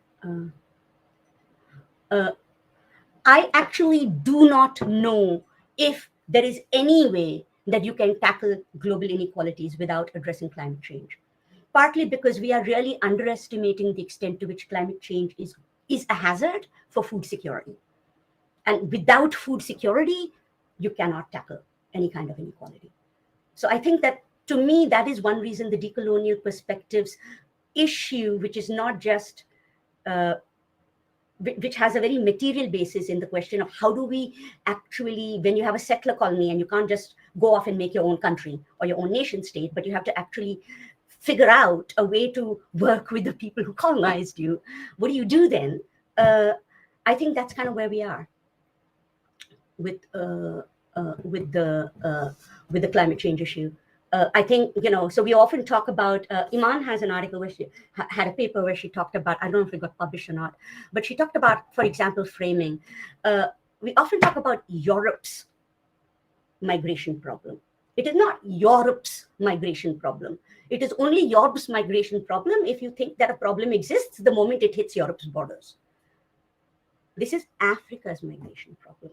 I actually do not know if there is any way that you can tackle global inequalities without addressing climate change. Partly because we are really underestimating the extent to which climate change is a hazard for food security. And without food security, you cannot tackle any kind of inequality. So I think that, to me, that is one reason the decolonial perspectives issue, which is not just which has a very material basis in the question of how do we actually, when you have a settler colony and you can't just go off and make your own country or your own nation state, but you have to actually figure out a way to work with the people who colonized you, what do you do then? I think that's kind of where we are with the climate change issue. I think, so we often talk about, Iman has an article where she had a paper where she talked about, I don't know if it got published or not, but she talked about, for example, framing. We often talk about Europe's migration problem. It is not Europe's migration problem. It is only Europe's migration problem if you think that a problem exists the moment it hits Europe's borders. This is Africa's migration problem.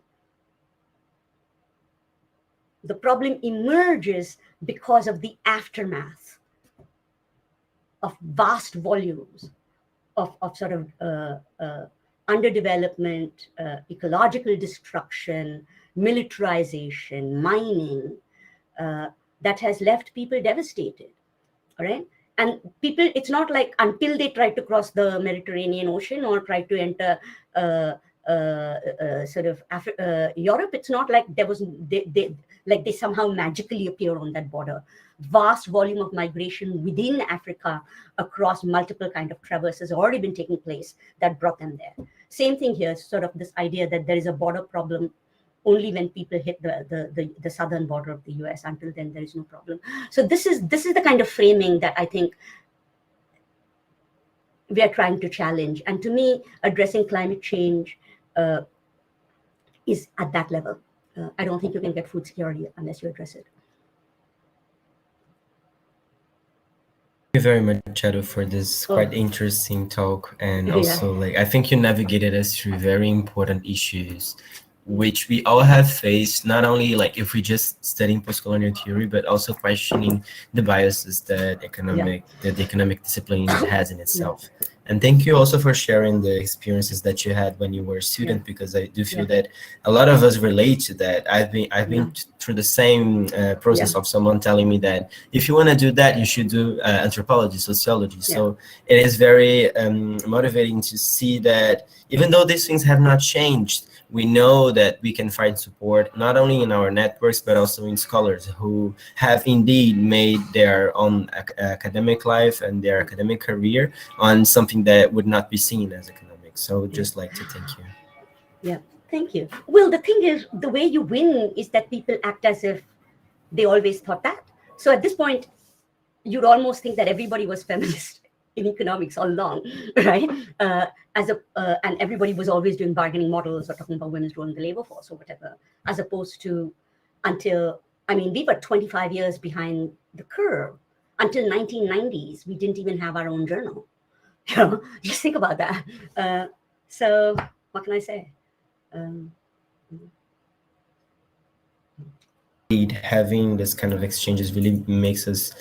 The problem emerges because of the aftermath of vast volumes of sort of underdevelopment, ecological destruction, militarization, mining, that has left people devastated, all right? And people, it's not like until they tried to cross the Mediterranean Ocean or tried to enter Europe, it's not like there was, they somehow magically appear on that border. Vast volume of migration within Africa across multiple kind of traverses has already been taking place that brought them there. Same thing here, sort of this idea that there is a border problem only when people hit the southern border of the US. Until then, there is no problem. So this is the kind of framing that I think we are trying to challenge. And to me, addressing climate change is at that level. I don't think you can get food security unless you address it. Thank you very much, Charu, for this quite interesting talk. And also, I think you navigated us through very important issues, which we all have faced, not only if we just studying post-colonial theory, but also questioning the biases that the economic discipline has in itself. And thank you also for sharing the experiences that you had when you were a student, because I do feel that a lot of us relate to that. I've been through the same process of someone telling me that if you want to do that, you should do anthropology, sociology. So it is very motivating to see that even though these things have not changed, we know that we can find support not only in our networks, but also in scholars who have indeed made their own academic life and their academic career on something that would not be seen as economic. So just like to thank you. Yeah, thank you. Well, the thing is, the way you win is that people act as if they always thought that. So at this point, you'd almost think that everybody was feminist in economics all along, right? And everybody was always doing bargaining models or talking about women's role in the labor force or whatever, as opposed to we were 25 years behind the curve. Until 1990s, we didn't even have our own journal. Just think about that. So what can I say? Having this kind of exchanges really makes us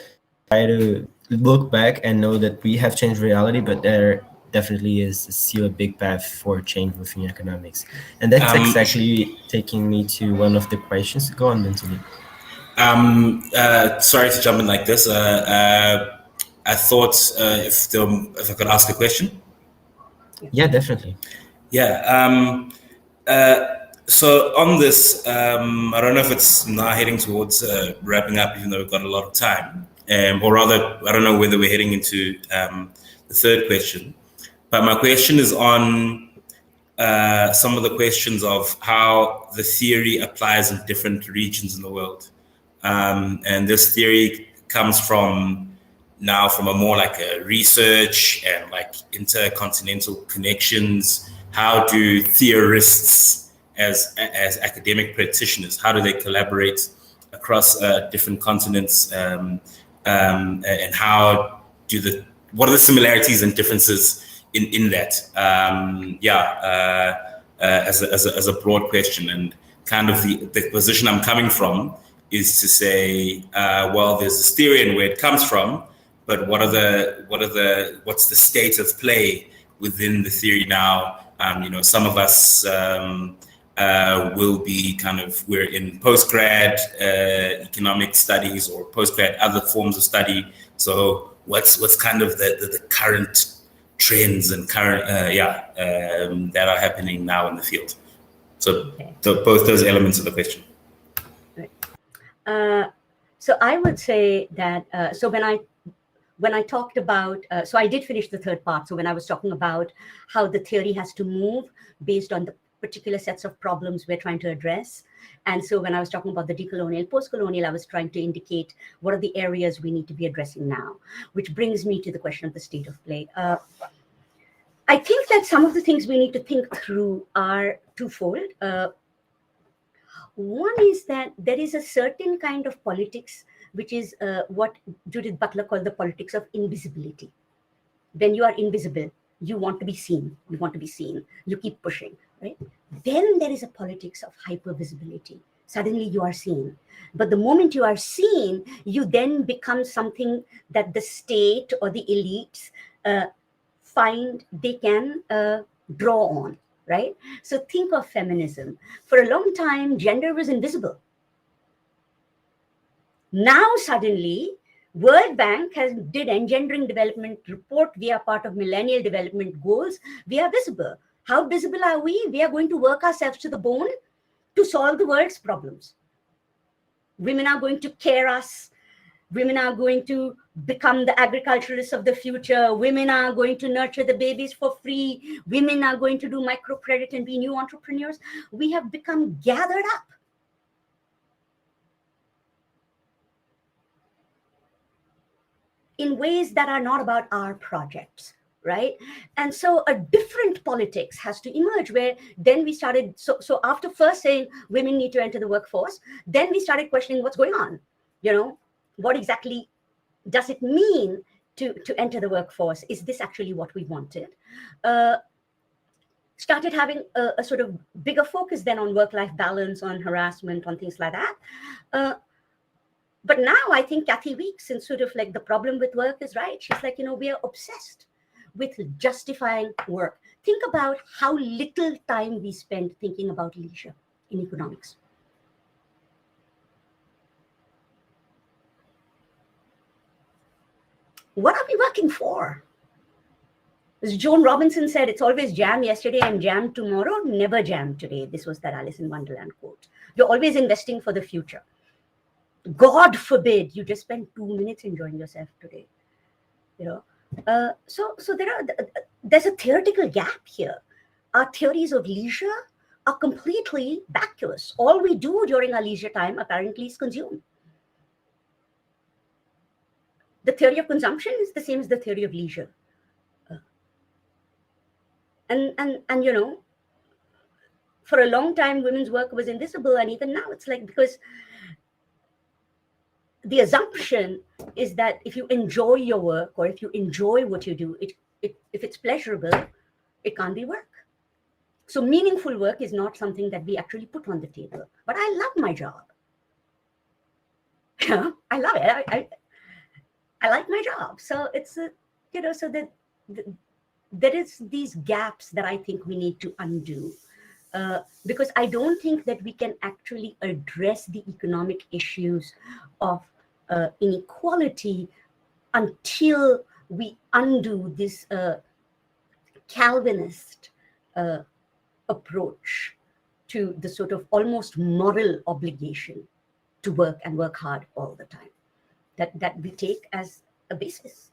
try to look back and know that we have changed reality, but there definitely is still a big path for change within economics. And that's exactly taking me to one of the questions. Go on, Anthony. Sorry to jump in like this. I thought if I could ask a question. Yeah, definitely. Yeah. So on this, I don't know if it's now heading towards wrapping up, even though we've got a lot of time. Or rather, I don't know whether we're heading into the third question. But my question is on some of the questions of how the theory applies in different regions in the world. And this theory comes from a more like a research and like intercontinental connections. How do theorists as academic practitioners, how do they collaborate across different continents? And what are the similarities and differences in that? as a broad question. And kind of the position I'm coming from is to say, well, there's this theory and where it comes from, but what's the state of play within the theory now? Some of us will be we're in postgrad economic studies or postgrad other forms of study. So what's kind of the current trends and current that are happening now in the field? So both those elements of the question. Right. So I would say that so when I talked about, so I did finish the third part. So when I was talking about how the theory has to move based on the particular sets of problems we're trying to address. And so when I was talking about the decolonial, post-colonial, I was trying to indicate what are the areas we need to be addressing now, which brings me to the question of the state of play. I think that some of the things we need to think through are twofold. One is that there is a certain kind of politics, which is what Judith Butler called the politics of invisibility. When you are invisible, you want to be seen. You want to be seen. You keep pushing, right? Then there is a politics of hypervisibility. Suddenly you are seen. But the moment you are seen, you then become something that the state or the elites find they can draw on, right? So think of feminism. For a long time, gender was invisible. Now suddenly, World Bank did engendering development report. We are part of millennial development goals. We are visible. How visible are we? We are going to work ourselves to the bone to solve the world's problems. Women are going to care us. Women are going to become the agriculturalists of the future. Women are going to nurture the babies for free. Women are going to do microcredit and be new entrepreneurs. We have become gathered up. In ways that are not about our projects, right? And so a different politics has to emerge where then we started, so after first saying women need to enter the workforce, then we started questioning what's going on. What exactly does it mean to enter the workforce? Is this actually what we wanted? Started having a sort of bigger focus then on work-life balance, on harassment, on things like that. But now I think Kathy Weeks, and sort of like the problem with work is right. She's like, we are obsessed with justifying work. Think about how little time we spend thinking about leisure in economics. What are we working for? As Joan Robinson said, it's always jam yesterday and jam tomorrow, never jam today. This was that Alice in Wonderland quote. You're always investing for the future. God forbid you just spend 2 minutes enjoying yourself today. So there's a theoretical gap here. Our theories of leisure are completely vacuous. All we do during our leisure time apparently is consume. The theory of consumption is the same as the theory of leisure. And for a long time, women's work was invisible, and even now it's like, because the assumption is that if you enjoy your work or if you enjoy what you do, if it's pleasurable, it can't be work. So meaningful work is not something that we actually put on the table. But I love my job. I love it. I like my job. So it's so that there is these gaps that I think we need to undo. Because I don't think that we can actually address the economic issues of inequality until we undo this Calvinist approach to the sort of almost moral obligation to work and work hard all the time that we take as a basis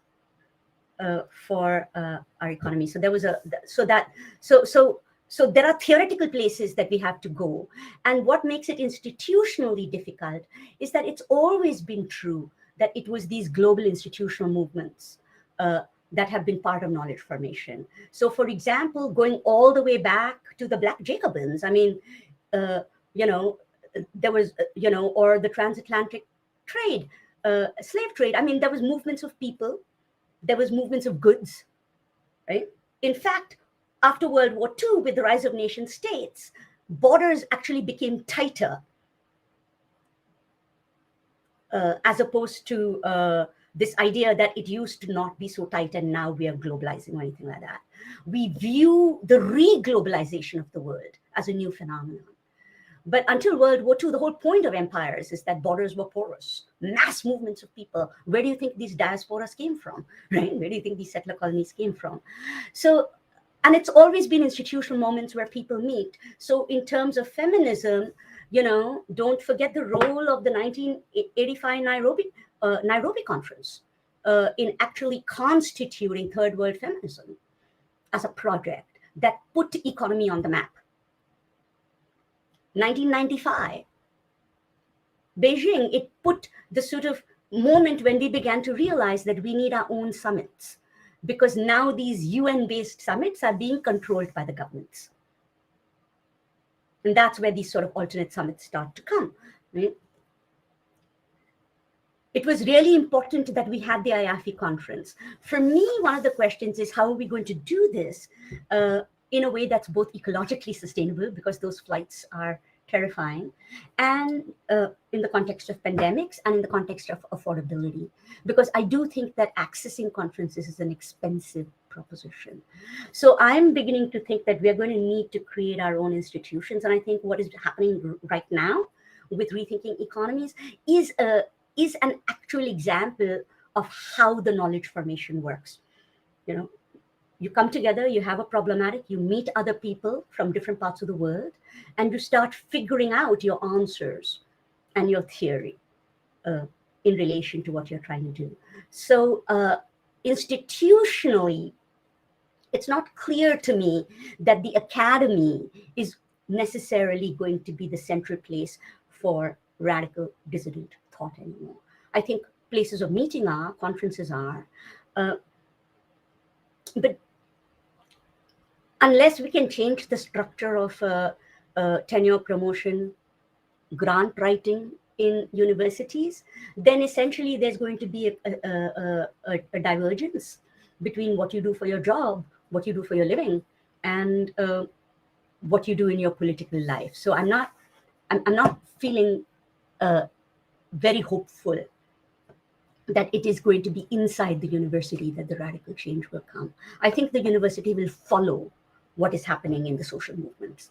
for our economy. So there was so there are theoretical places that we have to go. And what makes it institutionally difficult is that it's always been true that it was these global institutional movements that have been part of knowledge formation. So for example, going all the way back to the Black Jacobins, I mean, there was, or the transatlantic trade, slave trade. I mean, there was movements of people, there was movements of goods, right? In fact, after World War II, with the rise of nation states, borders actually became tighter as opposed to this idea that it used to not be so tight and now we are globalizing or anything like that. We view the re-globalization of the world as a new phenomenon. But until World War II, the whole point of empires is that borders were porous, mass movements of people. Where do you think these diasporas came from, right? Where do you think these settler colonies came from? So, and it's always been institutional moments where people meet. So in terms of feminism, don't forget the role of the 1985 Nairobi Conference in actually constituting third world feminism as a project that put economy on the map. 1995, Beijing, it put the sort of moment when we began to realize that we need our own summits, because now these UN-based summits are being controlled by the governments. And that's where these sort of alternate summits start to come, right? It was really important that we had the IAFI conference. For me, one of the questions is, how are we going to do this in a way that's both ecologically sustainable, because those flights are terrifying, and in the context of pandemics and in the context of affordability, because I do think that accessing conferences is an expensive proposition. So I'm beginning to think that we're going to need to create our own institutions. And I think what is happening right now with Rethinking Economies is an actual example of how the knowledge formation works. You come together, you have a problematic, you meet other people from different parts of the world, and you start figuring out your answers and your theory in relation to what you're trying to do. So institutionally, it's not clear to me that the academy is necessarily going to be the central place for radical dissident thought anymore. I think places of meeting are, conferences are, but unless we can change the structure of tenure promotion, grant writing in universities, then essentially there's going to be a divergence between what you do for your job, what you do for your living, and what you do in your political life. So I'm not feeling very hopeful that it is going to be inside the university that the radical change will come. I think the university will follow what is happening in the social movements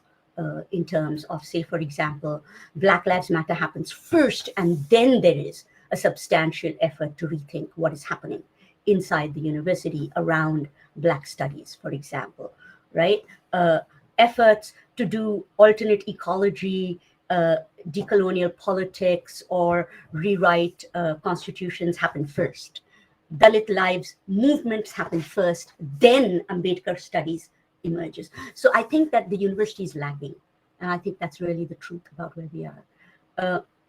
in terms of, say, for example, Black Lives Matter happens first, and then there is a substantial effort to rethink what is happening inside the university around Black studies, for example, right? Efforts to do alternate ecology, decolonial politics, or rewrite constitutions happen first. Dalit lives movements happen first, then Ambedkar studies emerges. So I think that the university is lagging, and I think that's really the truth about where we are.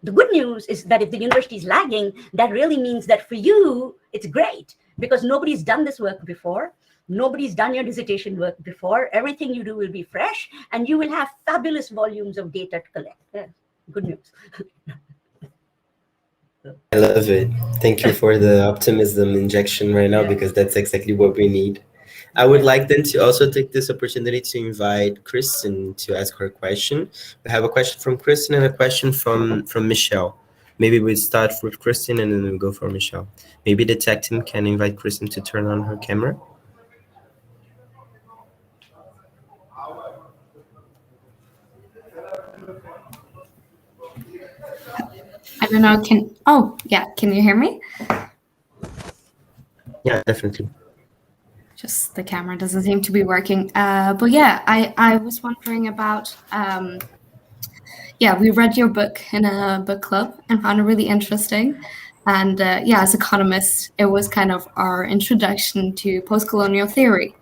The good news is that if the university is lagging, that really means that for you, it's great, because nobody's done this work before. Nobody's done your dissertation work before. Everything you do will be fresh, and you will have fabulous volumes of data to collect. Yeah, good news. I love it. Thank you for the optimism injection right now, because that's exactly what we need. I would like then to also take this opportunity to invite Kristen to ask her question. We have a question from Kristen and a question from Michelle. Maybe we start with Kristen and then we'll go for Michelle. Maybe the tech team can invite Kristen to turn on her camera. I don't know, can you hear me? Yeah, definitely. Just the camera doesn't seem to be working. But yeah, I was wondering about, we read your book in a book club and found it really interesting. And as economists, it was kind of our introduction to post-colonial theory.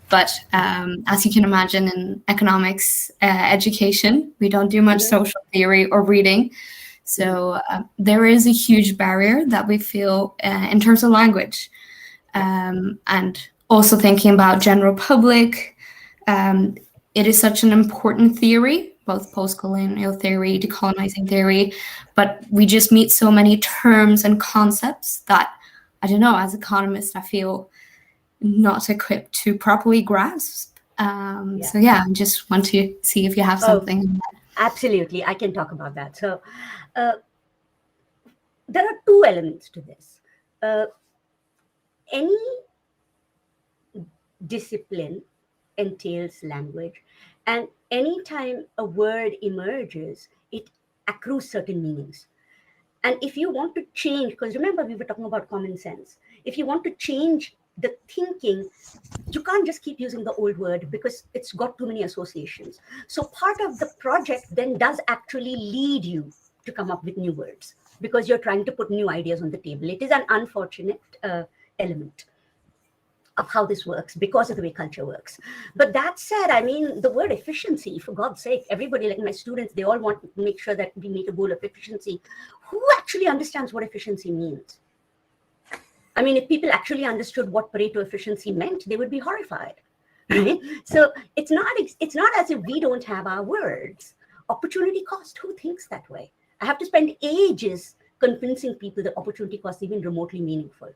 But as you can imagine, in economics education, we don't do much social theory or reading. So there is a huge barrier that we feel in terms of language. And also thinking about general public, it is such an important theory, both post-colonial theory, decolonizing theory, but we just meet so many terms and concepts that, I don't know, as economists, I feel not equipped to properly grasp. So yeah, I just want to see if you have something. Absolutely, I can talk about that. So there are two elements to this. Any discipline entails language, and anytime a word emerges, it accrues certain meanings. And if you want to change, because remember we were talking about common sense, if you want to change the thinking, you can't just keep using the old word because it's got too many associations. So part of the project then does actually lead you to come up with new words because you're trying to put new ideas on the table. It is an unfortunate element of how this works because of the way culture works. But that said, I mean, the word efficiency, for God's sake, everybody, like my students, they all want to make sure that we meet a goal of efficiency. Who actually understands what efficiency means? I mean, if people actually understood what Pareto efficiency meant, they would be horrified, right? So it's not as if we don't have our words. Opportunity cost, who thinks that way? I have to spend ages convincing people that opportunity cost is even remotely meaningful.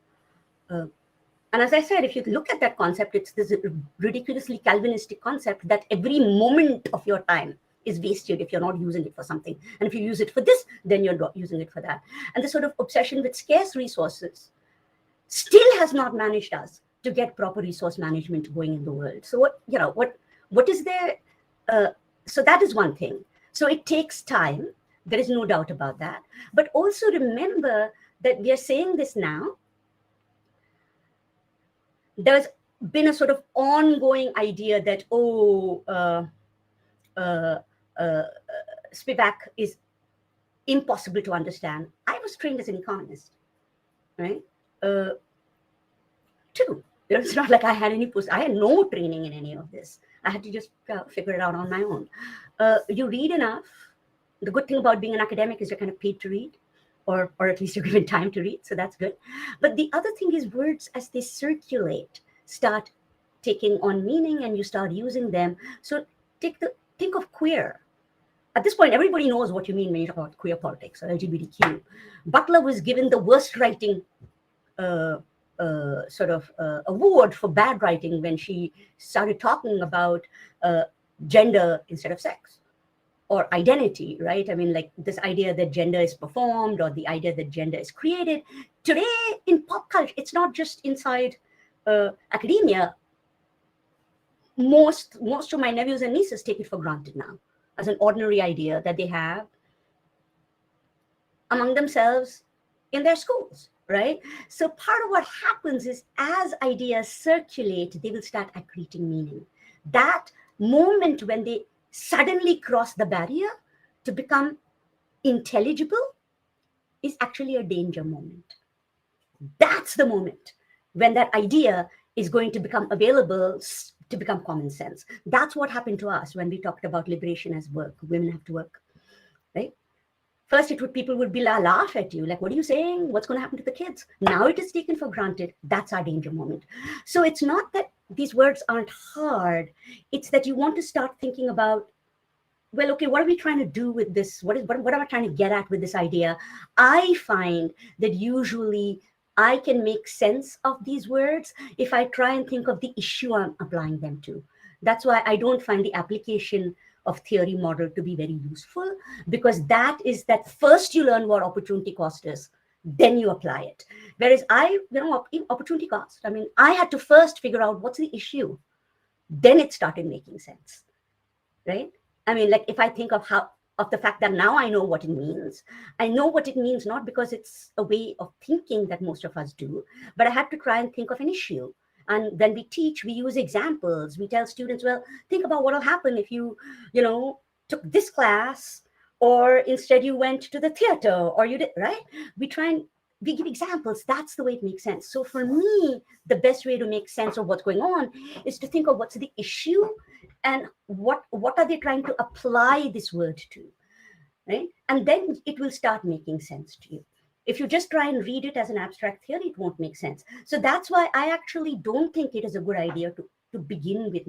And as I said, if you look at that concept, it's this ridiculously Calvinistic concept that every moment of your time is wasted if you're not using it for something. And if you use it for this, then you're not using it for that. And the sort of obsession with scarce resources still has not managed us to get proper resource management going in the world. So what is there? So that is one thing. So it takes time. There is no doubt about that. But also remember that we are saying this now. There's been a sort of ongoing idea that, Spivak is impossible to understand. I was trained as an economist, right? Too. It's not like I had I had no training in any of this. I had to just figure it out on my own. You read enough. The good thing about being an academic is you're kind of paid to read, or at least you're given time to read, so that's good. But the other thing is words, as they circulate, start taking on meaning and you start using them. So think of queer. At this point, everybody knows what you mean when you talk about queer politics or LGBTQ. Butler was given the worst writing award for bad writing when she started talking about gender instead of sex or identity, right? I mean, like this idea that gender is performed or the idea that gender is created. Today in pop culture, it's not just inside academia. Most of my nephews and nieces take it for granted now as an ordinary idea that they have among themselves in their schools, right? So part of what happens is as ideas circulate, they will start accreting meaning. That moment when they suddenly cross the barrier to become intelligible is actually a danger moment. That's the moment when that idea is going to become available to become common sense. That's what happened to us when we talked about liberation as work. Women have to work, right? First, people would be laugh at you, like, what are you saying? What's going to happen to the kids? Now it is taken for granted. That's our danger moment. So it's not that these words aren't hard. It's that you want to start thinking about, well, okay, what are we trying to do with this? What am I trying to get at with this idea? I find that usually I can make sense of these words if I try and think of the issue I'm applying them to. That's why I don't find the application of theory model to be very useful, because that is that first you learn what opportunity cost is, then you apply it. Whereas opportunity cost, I mean, I had to first figure out what's the issue, then it started making sense, right? I mean, like if I think of the fact that now I know what it means. I know what it means, not because it's a way of thinking that most of us do, but I had to try and think of an issue. And when we teach, we use examples. We tell students, well, think about what will happen if you took this class, or instead you went to the theater, or you did, right? We give examples. That's the way it makes sense. So for me, the best way to make sense of what's going on is to think of what's the issue and what are they trying to apply this word to, right? And then it will start making sense to you. If you just try and read it as an abstract theory, it won't make sense. So that's why I actually don't think it is a good idea to begin with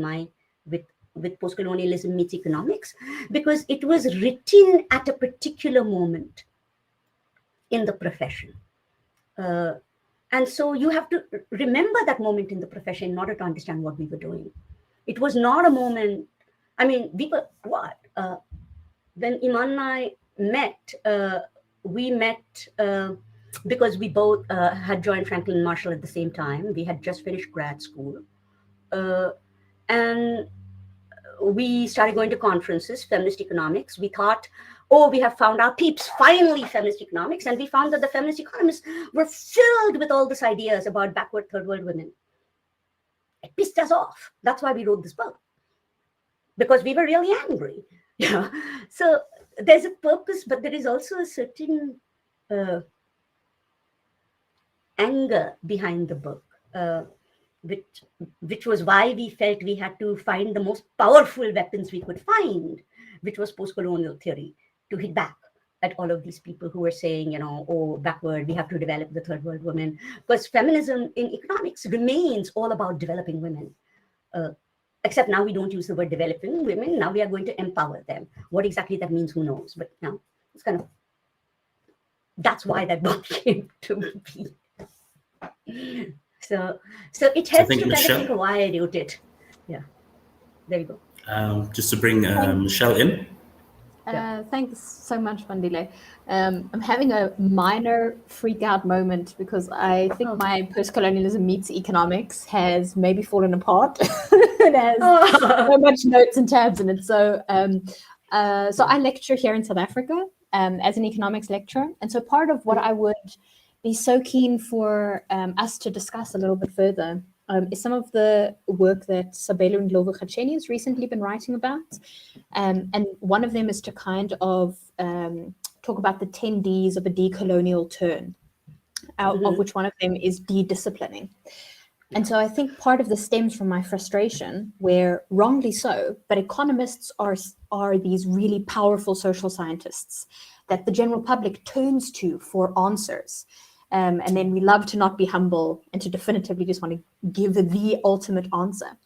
post-colonialism meets economics, because it was written at a particular moment in the profession. And so you have to remember that moment in the profession in order to understand what we were doing. It was not a moment. I mean, we were what? When Iman and I met, we met because we both had joined Franklin Marshall at the same time. We had just finished grad school. And we started going to conferences, feminist economics. We thought, oh, we have found our peeps, finally feminist economics. And we found that the feminist economists were filled with all these ideas about backward third world women. It pissed us off. That's why we wrote this book, because we were really angry. So there's a purpose, but there is also a certain anger behind the book, which was why we felt we had to find the most powerful weapons we could find, which was post-colonial theory, to hit back at all of these people who were saying, oh, backward, we have to develop the third world women. Because feminism in economics remains all about developing women. Except now we don't use the word developing women. Now we are going to empower them. What exactly that means, who knows? But now it's kind of, that's why that book came to be. So it helps to kind of think why I wrote it. Yeah, there you go. Just to bring Michelle in. Thanks so much, Vandile. I'm having a minor freak out moment because I think my post-colonialism meets economics has maybe fallen apart. It has so much notes and tabs in it. So I lecture here in South Africa as an economics lecturer. And so part of what I would be so keen for us to discuss a little bit further is some of the work that Sabelo Ndlovu-Gacheni has recently been writing about. And one of them is to kind of talk about the 10 Ds of a decolonial turn, of which one of them is de-disciplining. And so I think part of this stems from my frustration, where wrongly so, but economists are these really powerful social scientists that the general public turns to for answers. And then we love to not be humble and to definitively just want to give the ultimate answer.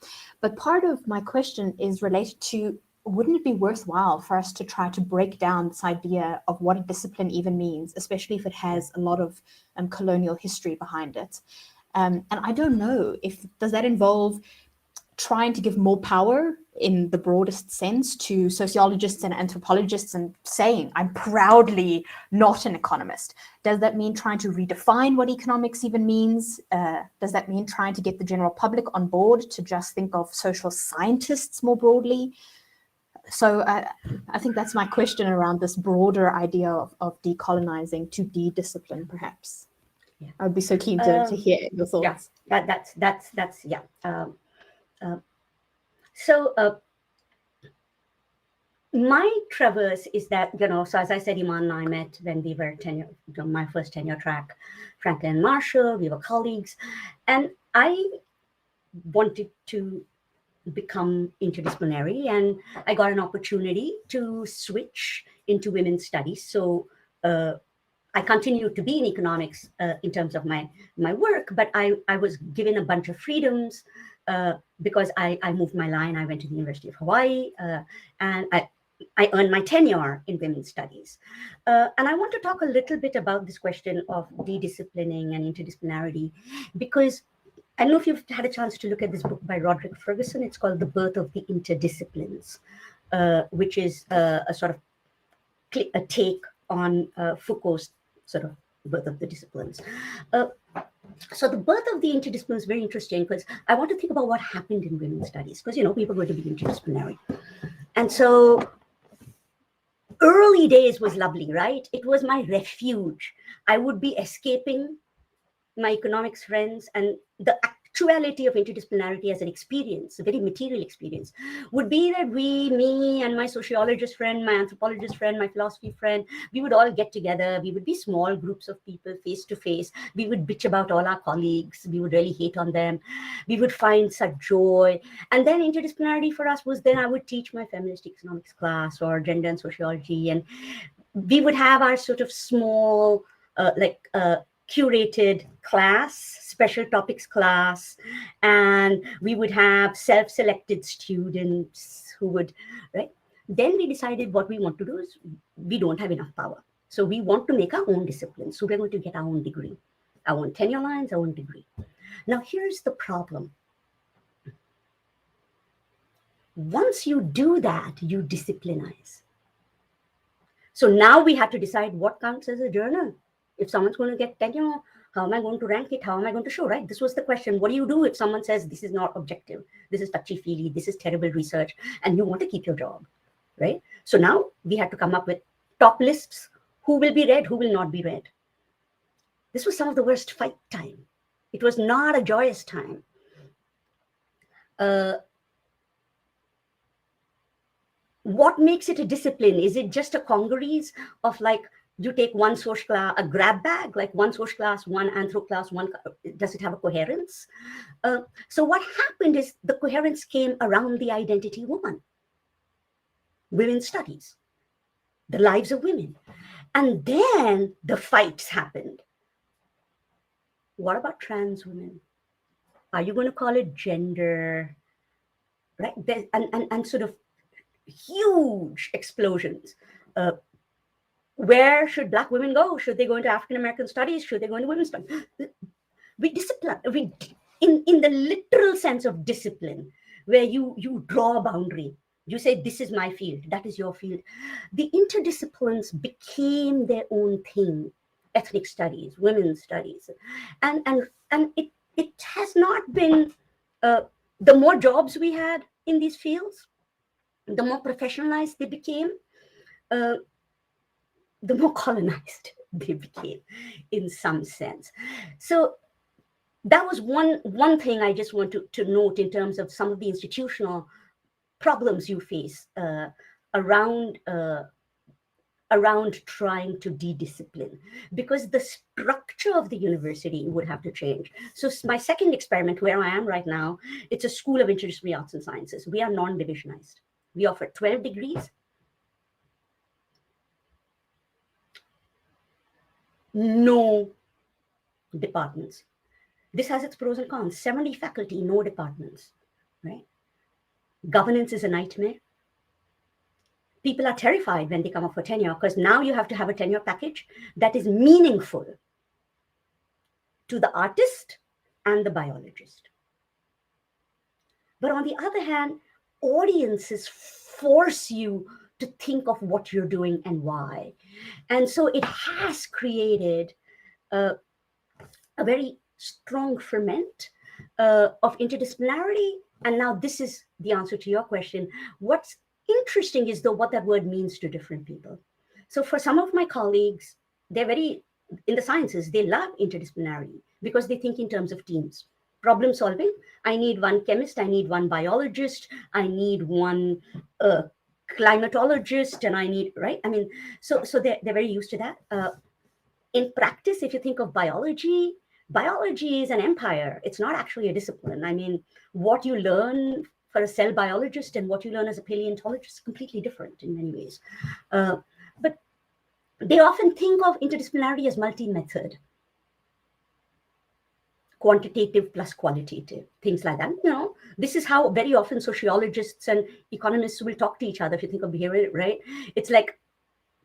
But part of my question is related to, wouldn't it be worthwhile for us to try to break down this idea of what a discipline even means, especially if it has a lot of colonial history behind it? And I don't know, does that involve trying to give more power in the broadest sense to sociologists and anthropologists and saying, I'm proudly not an economist? Does that mean trying to redefine what economics even means? Does that mean trying to get the general public on board to just think of social scientists more broadly? So I think that's my question around this broader idea of decolonizing to de-discipline, perhaps. Yeah. I would be so keen to hear your thoughts. Yeah, that's yeah. So my traverse is that, so as I said, Iman and I met when we were my first tenure track, Franklin and Marshall, we were colleagues, and I wanted to become interdisciplinary, and I got an opportunity to switch into women's studies. So I continued to be in economics in terms of my work, but I was given a bunch of freedoms because I moved my line. I went to the University of Hawaii, and I earned my tenure in women's studies. And I want to talk a little bit about this question of de-disciplining and interdisciplinarity, because I don't know if you've had a chance to look at this book by Roderick Ferguson. It's called The Birth of the Interdisciplines, which is a sort of a take on Foucault's sort of Birth of the Disciplines. So the birth of the interdiscipline is very interesting because I want to think about what happened in women's studies, because, we were going to be interdisciplinary. And so early days was lovely, right? It was my refuge. I would be escaping my economics friends, and the actuality of interdisciplinarity as an experience, a very material experience, would be that me and my sociologist friend, my anthropologist friend, my philosophy friend, we would all get together. We would be small groups of people face to face. We would bitch about all our colleagues. We would really hate on them. We would find such joy. And then interdisciplinarity for us was then I would teach my feminist economics class or gender and sociology. And we would have our sort of small, curated class, special topics class, and we would have self-selected students who would, right? Then we decided what we want to do is we don't have enough power. So we want to make our own discipline. So we're going to get our own degree, our own tenure lines, our own degree. Now, here's the problem. Once you do that, you disciplinize. So now we have to decide what counts as a journal. If someone's going to get tenure, how am I going to rank it? How am I going to show, right? This was the question. What do you do if someone says this is not objective, this is touchy-feely, this is terrible research, and you want to keep your job, right? So now we had to come up with top lists. Who will be read? Who will not be read? This was some of the worst fight time. It was not a joyous time. What makes it a discipline? Is it just a congeries of like, you take one social class, a grab bag, like one social class, one anthro class, one, does it have a coherence? So what happened is the coherence came around the identity woman, women's studies, the lives of women. And then the fights happened. What about trans women? Are you going to call it gender? Right? And sort of huge explosions. Where should Black women go? Should they go into African American studies? Should they go into women's studies? We discipline, in the literal sense of discipline, where you draw a boundary. You say, this is my field, that is your field. The interdisciplines became their own thing. Ethnic studies, women's studies. And it has not been, the more jobs we had in these fields, the more professionalized they became, the more colonized they became in some sense. So that was one thing I just want to note in terms of some of the institutional problems you face around trying to de-discipline, because the structure of the university would have to change. So my second experiment, where I am right now, it's a school of interdisciplinary arts and sciences. We are non-divisionized. We offer 12 degrees. No departments. This has its pros and cons. 70 faculty, no departments, right? Governance is a nightmare. People are terrified when they come up for tenure, because now you have to have a tenure package that is meaningful to the artist and the biologist. But on the other hand, audiences force you to think of what you're doing and why. And so it has created a very strong ferment of interdisciplinarity. And now this is the answer to your question. What's interesting is though what that word means to different people. So for some of my colleagues, they're very, in the sciences, they love interdisciplinarity because they think in terms of teams. Problem solving, I need one chemist, I need one biologist, I need one climatologist, and I need, right? I mean, so they're very used to that. In practice, if you think of biology, biology is an empire. It's not actually a discipline. I mean, what you learn for a cell biologist and what you learn as a paleontologist is completely different in many ways. But they often think of interdisciplinarity as multi-method, quantitative plus qualitative, things like that. You know, this is how very often sociologists and economists will talk to each other. If you think of behavior, right? It's like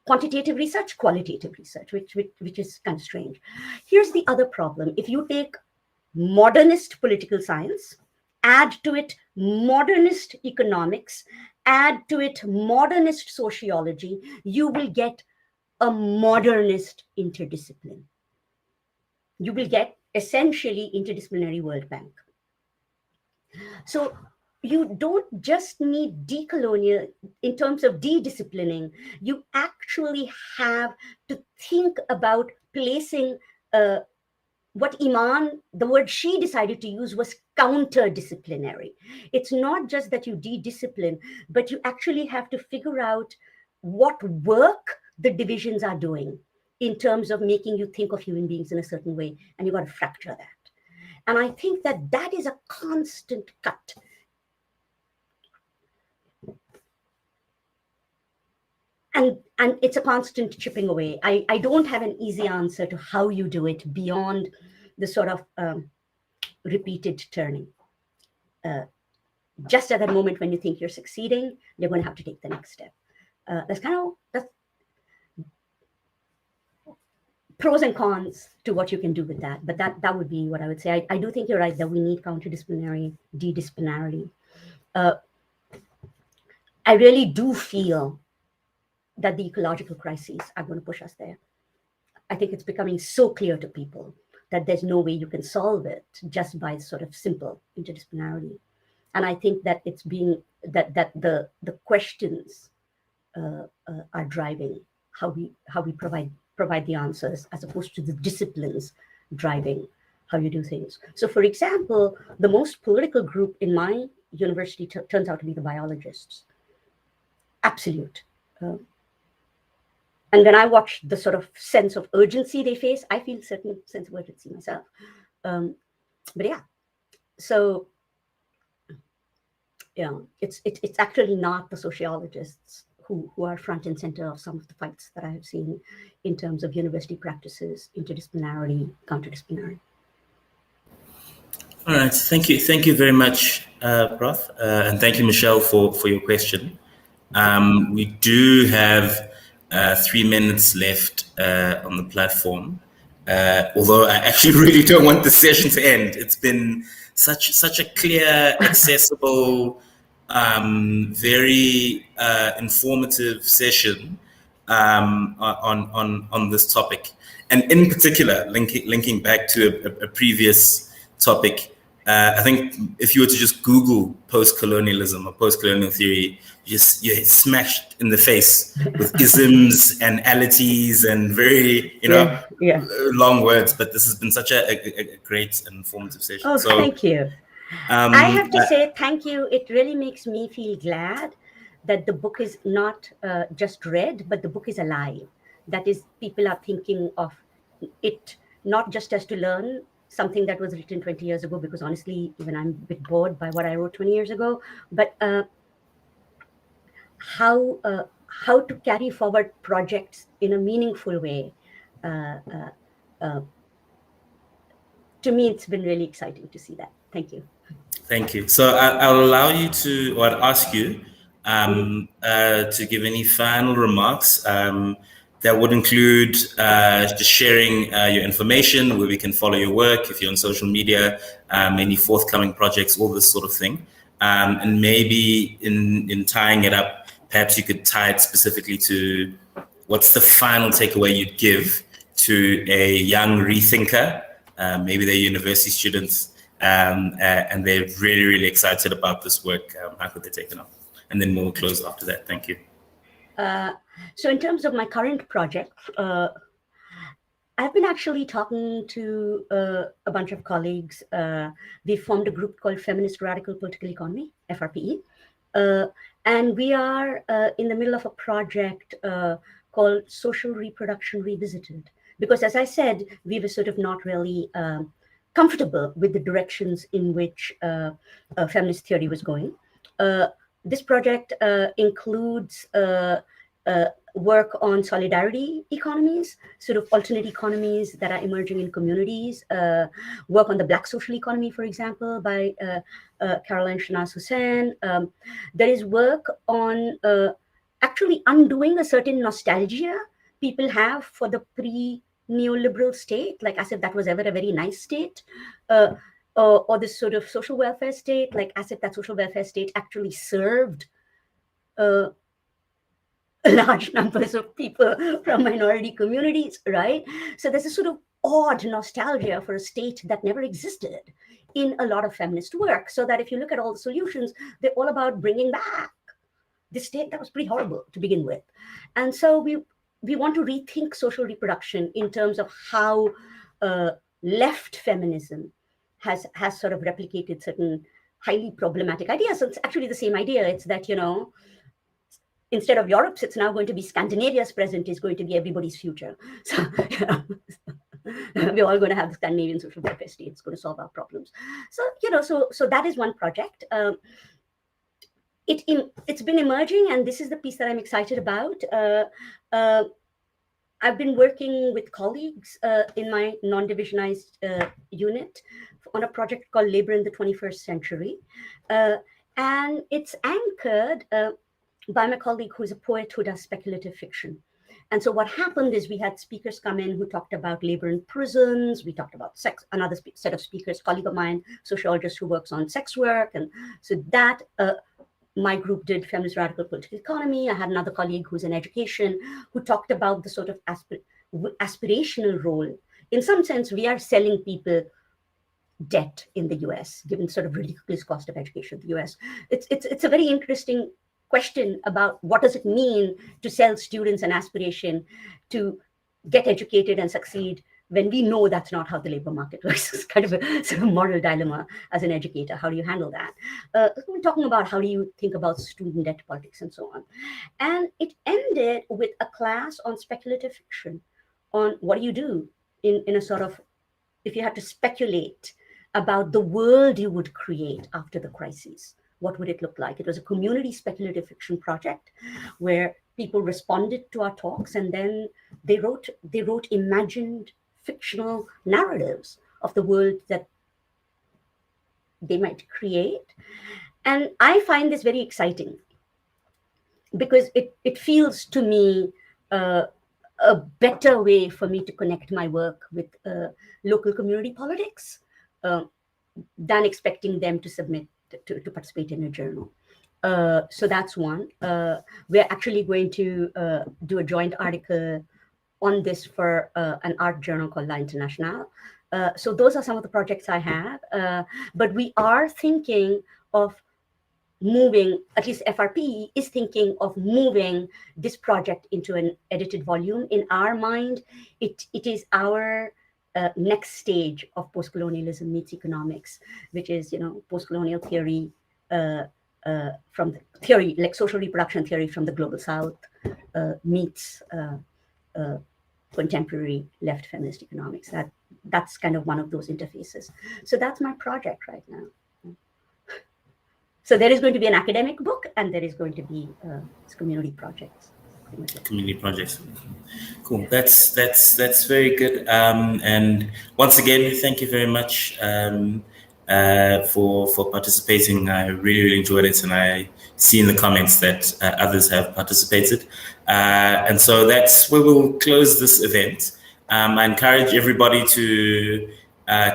quantitative research, qualitative research, which is kind of strange. Here's the other problem. If you take modernist political science, add to it modernist economics, add to it modernist sociology, you will get a modernist interdiscipline. You will get essentially interdisciplinary World Bank. So you don't just need decolonial in terms of de-disciplining, you actually have to think about placing what Iman, the word she decided to use was counter-disciplinary. It's not just that you de-discipline, but you actually have to figure out what work the divisions are doing in terms of making you think of human beings in a certain way, and you've got to fracture that. And I think that that is a constant cut. And it's a constant chipping away. I don't have an easy answer to how you do it beyond the sort of repeated turning. Just at that moment when you think you're succeeding, you're going to have to take the next step. That's pros and cons to what you can do with that. But that would be what I would say. I do think you're right that we need counterdisciplinary, de-disciplinarity. I really do feel that the ecological crises are going to push us there. I think it's becoming so clear to people that there's no way you can solve it just by sort of simple interdisciplinarity. And I think that it's being that the questions are driving how we provide the answers, as opposed to the disciplines driving how you do things. So, for example, the most political group in my university turns out to be the biologists. Absolute. And when I watch the sort of sense of urgency they face, I feel a certain sense of urgency myself. But yeah, so it's actually not the sociologists who are front and center of some of the fights that I have seen in terms of university practices, interdisciplinarity, counterdisciplinarity. All right, thank you very much, Prof, and thank you, Michelle, for your question. We do have 3 minutes left on the platform, although I actually really don't want the session to end. It's been such a clear, accessible, very informative session on this topic, and in particular, linking back to a previous topic. I think if you were to just Google post-colonialism or post-colonial theory, you're smashed in the face with isms and alities and very, long words. But this has been such a great and informative session. Oh, so, thank you. I have to say thank you. It really makes me feel glad that the book is not just read, but the book is alive. That is, people are thinking of it not just as to learn something that was written 20 years ago, because honestly, even I'm a bit bored by what I wrote 20 years ago, but how to carry forward projects in a meaningful way. To me, it's been really exciting to see that. Thank you. Thank you. So I'll allow you to, or I'd ask you to give any final remarks. That would include just sharing your information, where we can follow your work, if you're on social media, any forthcoming projects, all this sort of thing. And maybe in tying it up, perhaps you could tie it specifically to what's the final takeaway you'd give to a young rethinker, maybe they're university students, and they're really, really excited about this work. How could they take it up? And then we'll close after that. Thank you. So in terms of my current project, I've been actually talking to a bunch of colleagues. We formed a group called Feminist Radical Political Economy, FRPE. And we are in the middle of a project called Social Reproduction Revisited. Because as I said, we were sort of not really comfortable with the directions in which feminist theory was going. This project includes work on solidarity economies, sort of alternate economies that are emerging in communities, work on the Black social economy, for example, by Caroline Shanaz Hussain. There is work on actually undoing a certain nostalgia people have for the pre-neoliberal state, like as if that was ever a very nice state, or this sort of social welfare state, like as if that social welfare state actually served large numbers of people from minority communities, right? So there's a sort of odd nostalgia for a state that never existed in a lot of feminist work. So that if you look at all the solutions, they're all about bringing back the state that was pretty horrible to begin with. And so we want to rethink social reproduction in terms of how left feminism has sort of replicated certain highly problematic ideas. So it's actually the same idea. It's that, instead of Europe's, it's now going to be Scandinavia's present is going to be everybody's future. So we're all going to have the Scandinavian social welfare state. It's going to solve our problems. So, so that is one project. It's been emerging, and this is the piece that I'm excited about. I've been working with colleagues in my non-divisionized unit on a project called Labor in the 21st Century. And it's anchored by my colleague who's a poet who does speculative fiction. And so what happened is we had speakers come in who talked about labor in prisons. We talked about sex, another set of speakers, colleague of mine, sociologist who works on sex work. And so that my group did feminist radical political economy. I had another colleague who's in education who talked about the sort of aspirational role. In some sense, we are selling people debt in the US, given the sort of ridiculous cost of education in the US. It's a very interesting question about what does it mean to sell students an aspiration to get educated and succeed when we know that's not how the labor market works. It's kind of a sort of moral dilemma as an educator. How do you handle that? We're talking about how do you think about student debt politics and so on. And it ended with a class on speculative fiction, on what do you do in a sort of, if you had to speculate about the world you would create after the crises, what would it look like? It was a community speculative fiction project where people responded to our talks, and then they wrote imagined fictional narratives of the world that they might create. And I find this very exciting because it feels to me a better way for me to connect my work with local community politics than expecting them to submit to participate in a journal. So that's one. We're actually going to do a joint article on this for an art journal called La Internationale. So those are some of the projects I have. But we are thinking of moving, at least FRP is thinking of moving this project into an edited volume. In our mind, it is our next stage of postcolonialism meets economics, which is, postcolonial theory from the theory, like social reproduction theory from the global south meets contemporary left feminist economics. That's kind of one of those interfaces. So that's my project right now. So there is going to be an academic book, and there is going to be community projects. Community projects. Cool. That's very good. And once again, thank you very much for participating. I really enjoyed it, and I see in the comments that others have participated. And so that's where we'll close this event. I encourage everybody to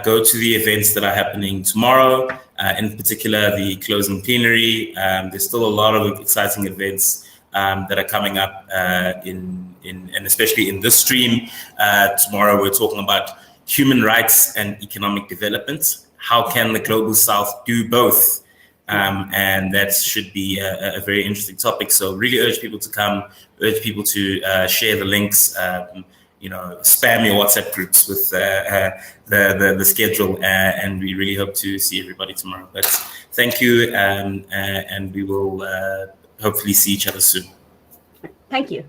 go to the events that are happening tomorrow, in particular the closing plenary. There's still a lot of exciting events that are coming up and especially in this stream. Tomorrow we're talking about human rights and economic development. How can the global south do both? And that should be a very interesting topic. So really urge people to come, urge people to share the links, spam your WhatsApp groups with the schedule, and we really hope to see everybody tomorrow. But thank you, and we will hopefully see each other soon. Thank you.